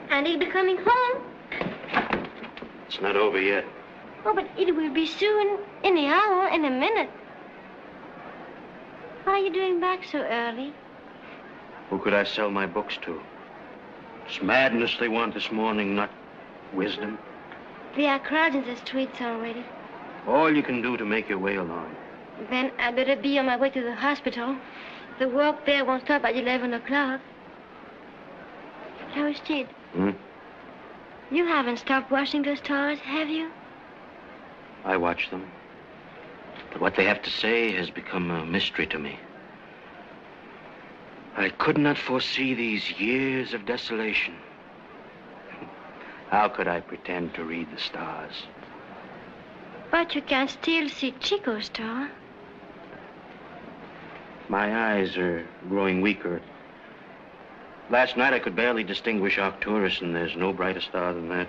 And he'll be coming home. It's not over yet. Oh, but it will be soon. In the hour, in a minute. What are you doing back so early? Who could I sell my books to? It's madness they want this morning, not wisdom. There are crowds in the streets already. All you can do to make your way along. Then I better be on my way to the hospital. The work there won't stop at 11 o'clock. Aristide. You haven't stopped watching the stars, have you? I watch them. But what they have to say has become a mystery to me. I could not foresee these years of desolation. How could I pretend to read the stars? But you can still see Chico's star. My eyes are growing weaker. Last night I could barely distinguish Arcturus, and there's no brighter star than that.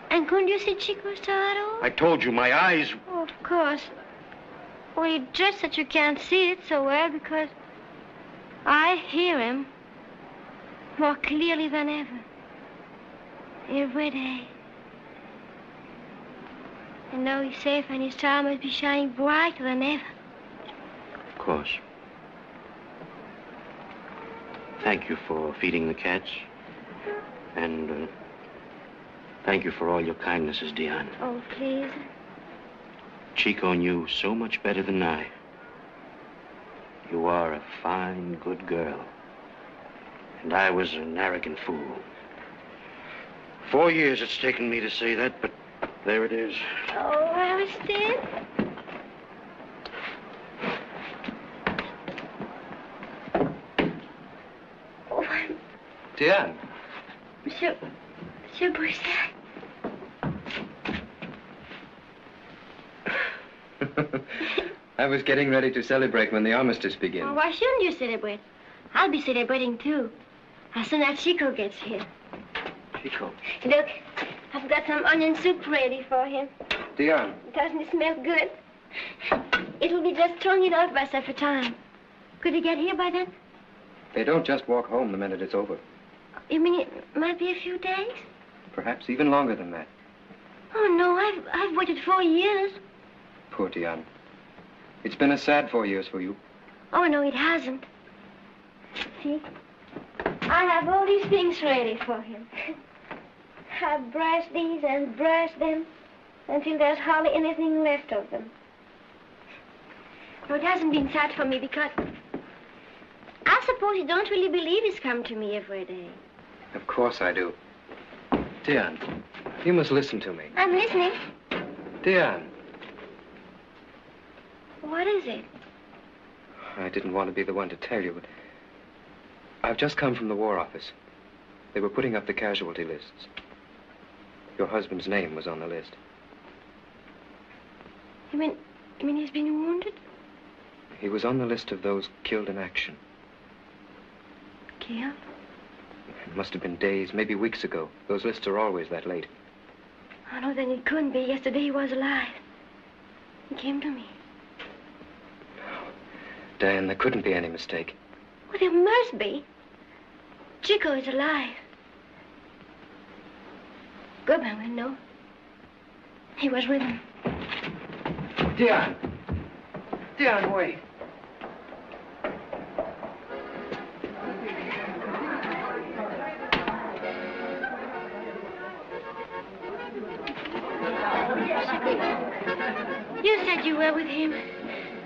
And couldn't you see Chico's star at all? I told you, my eyes... Oh, of course. Well, it's just that you can't see it so well because I hear him more clearly than ever. Every day. I know he's safe and his star must be shining brighter than ever. Of course. Thank you for feeding the cats. And thank you for all your kindnesses, Diane. Oh, please. Chico knew so much better than I. You are a fine, good girl. And I was an arrogant fool. 4 years it's taken me to say that, but there it is. Oh, Aristide. Oh, Diane. Monsieur Brisset. I was getting ready to celebrate when the armistice begins. Well, why shouldn't you celebrate? I'll be celebrating, too. As soon as Chico gets here. Chico. Look, I've got some onion soup ready for him. Diane. Doesn't it smell good? It'll be just strong enough by supper time. Could he get here by then? They don't just walk home the minute it's over. You mean it might be a few days? Perhaps even longer than that. Oh, no, I've waited 4 years. Poor Diane. It's been a sad 4 years for you. Oh, no, it hasn't. See? I have all these things ready for him. I've brushed these and brushed them until there's hardly anything left of them. No, it hasn't been sad for me because I suppose you don't really believe he's come to me every day. Of course I do. Diane, you must listen to me. I'm listening. Diane. What is it? I didn't want to be the one to tell you, but I've just come from the War Office. They were putting up the casualty lists. Your husband's name was on the list. You mean he's been wounded? He was on the list of those killed in action. Killed? It must have been days, maybe weeks ago. Those lists are always that late. Oh, no, then it couldn't be. Yesterday he was alive. He came to me. Diane, there couldn't be any mistake. Well, there must be. Chico is alive. Goodman will know. He was with him. Diane. Diane, wait. You said you were with him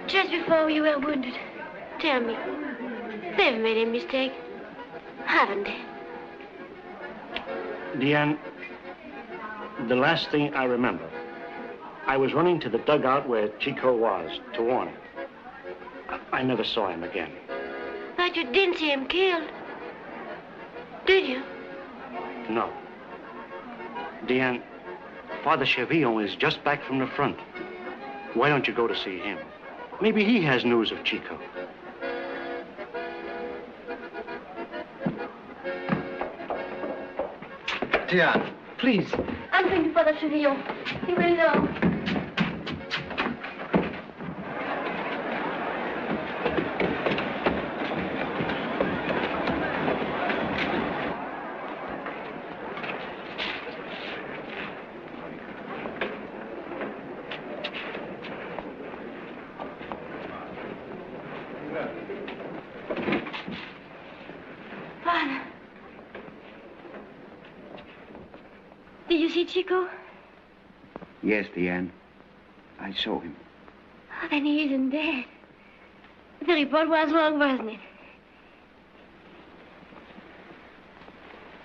just before you were wounded. Tell me, they've made a mistake, haven't they? Diane, the last thing I remember, I was running to the dugout where Chico was to warn him. I never saw him again. But you didn't see him killed, did you? No. Diane, Father Chevillon is just back from the front. Why don't you go to see him? Maybe he has news of Chico. Diane, please. I'm going to Father Chevillon. He will know. Father. Did you see Chico? Yes, Diane. I saw him. Oh, then he isn't dead. The report was wrong, wasn't it?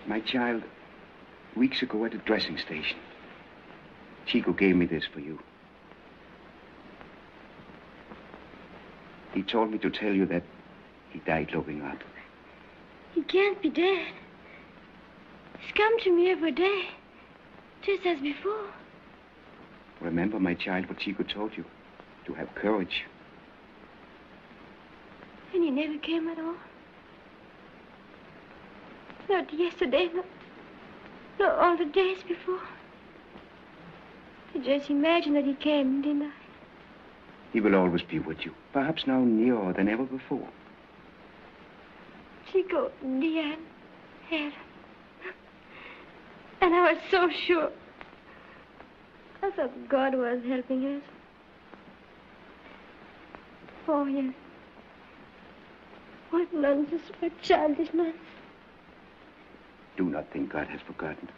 My child, weeks ago at the dressing station, Chico gave me this for you. He told me to tell you that he died looking up. He can't be dead. He's come to me every day, just as before. Remember, my child, what Chico told you, to have courage. And he never came at all. Not yesterday, not all the days before. I just imagined that he came, didn't I? He will always be with you, perhaps now nearer than ever before. Chico, Diane, Helen. And I was so sure. I thought God was helping us. Oh, yes. What nonsense, what childish nonsense. Do not think God has forgotten.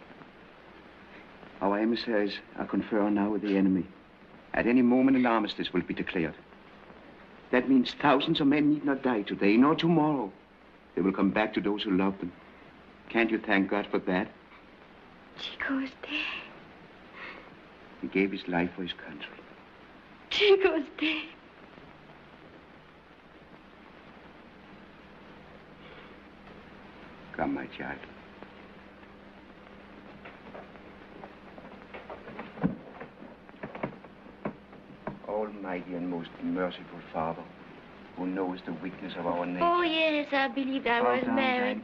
Our emissaries are conferring now with the enemy. At any moment, an armistice will be declared. That means thousands of men need not die today, nor tomorrow. They will come back to those who love them. Can't you thank God for that? Chico's dead. He gave his life for his country. Chico's dead. Come, my child. Almighty and most merciful Father, who knows the weakness of our nature. Oh, yes, I believed I was married.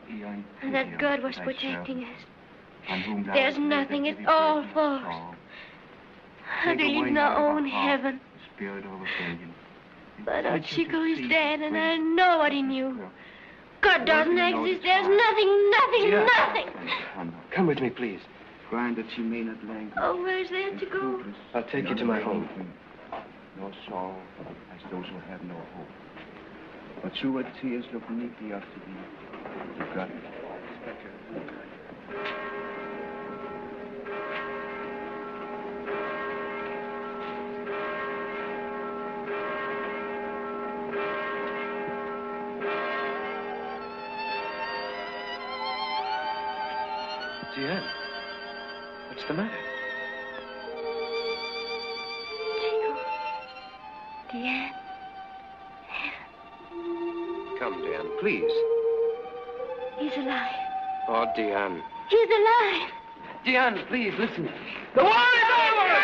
And that God was protecting us. There's nothing, it's all false. I believe in our own heaven. Spirit of rebellion. But our Chico is dead, and I know what he knew. God doesn't exist. There's nothing. Come with me, please. Grind that she may not languish. Oh, where's there to go? I'll take you to my home. No sorrow as those who have no hope. But through her tears look meekly up to thee, to God. Diane, what's the matter? Diane. Come, Diane, please. He's alive. Oh, Diane. He's alive. Diane, please, listen. The war is over!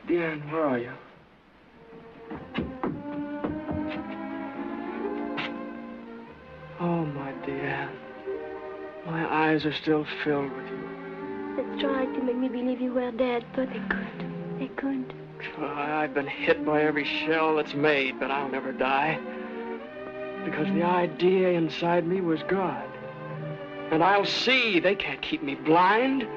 Diane, where are you? Oh, my Diane. My eyes are still filled with you. They tried to make me believe you were dead, but they couldn't. They couldn't. I've been hit by every shell that's made, but I'll never die. Because the idea inside me was God. And I'll see. They can't keep me blind.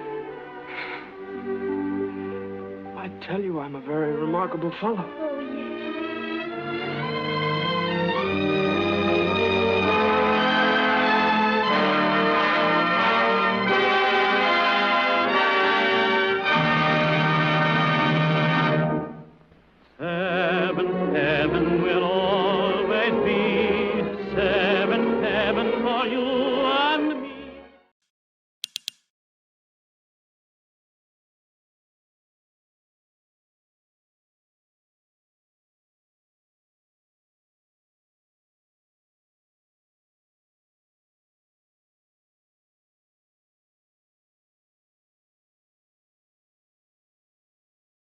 I tell you, I'm a very remarkable fellow. Oh, yes.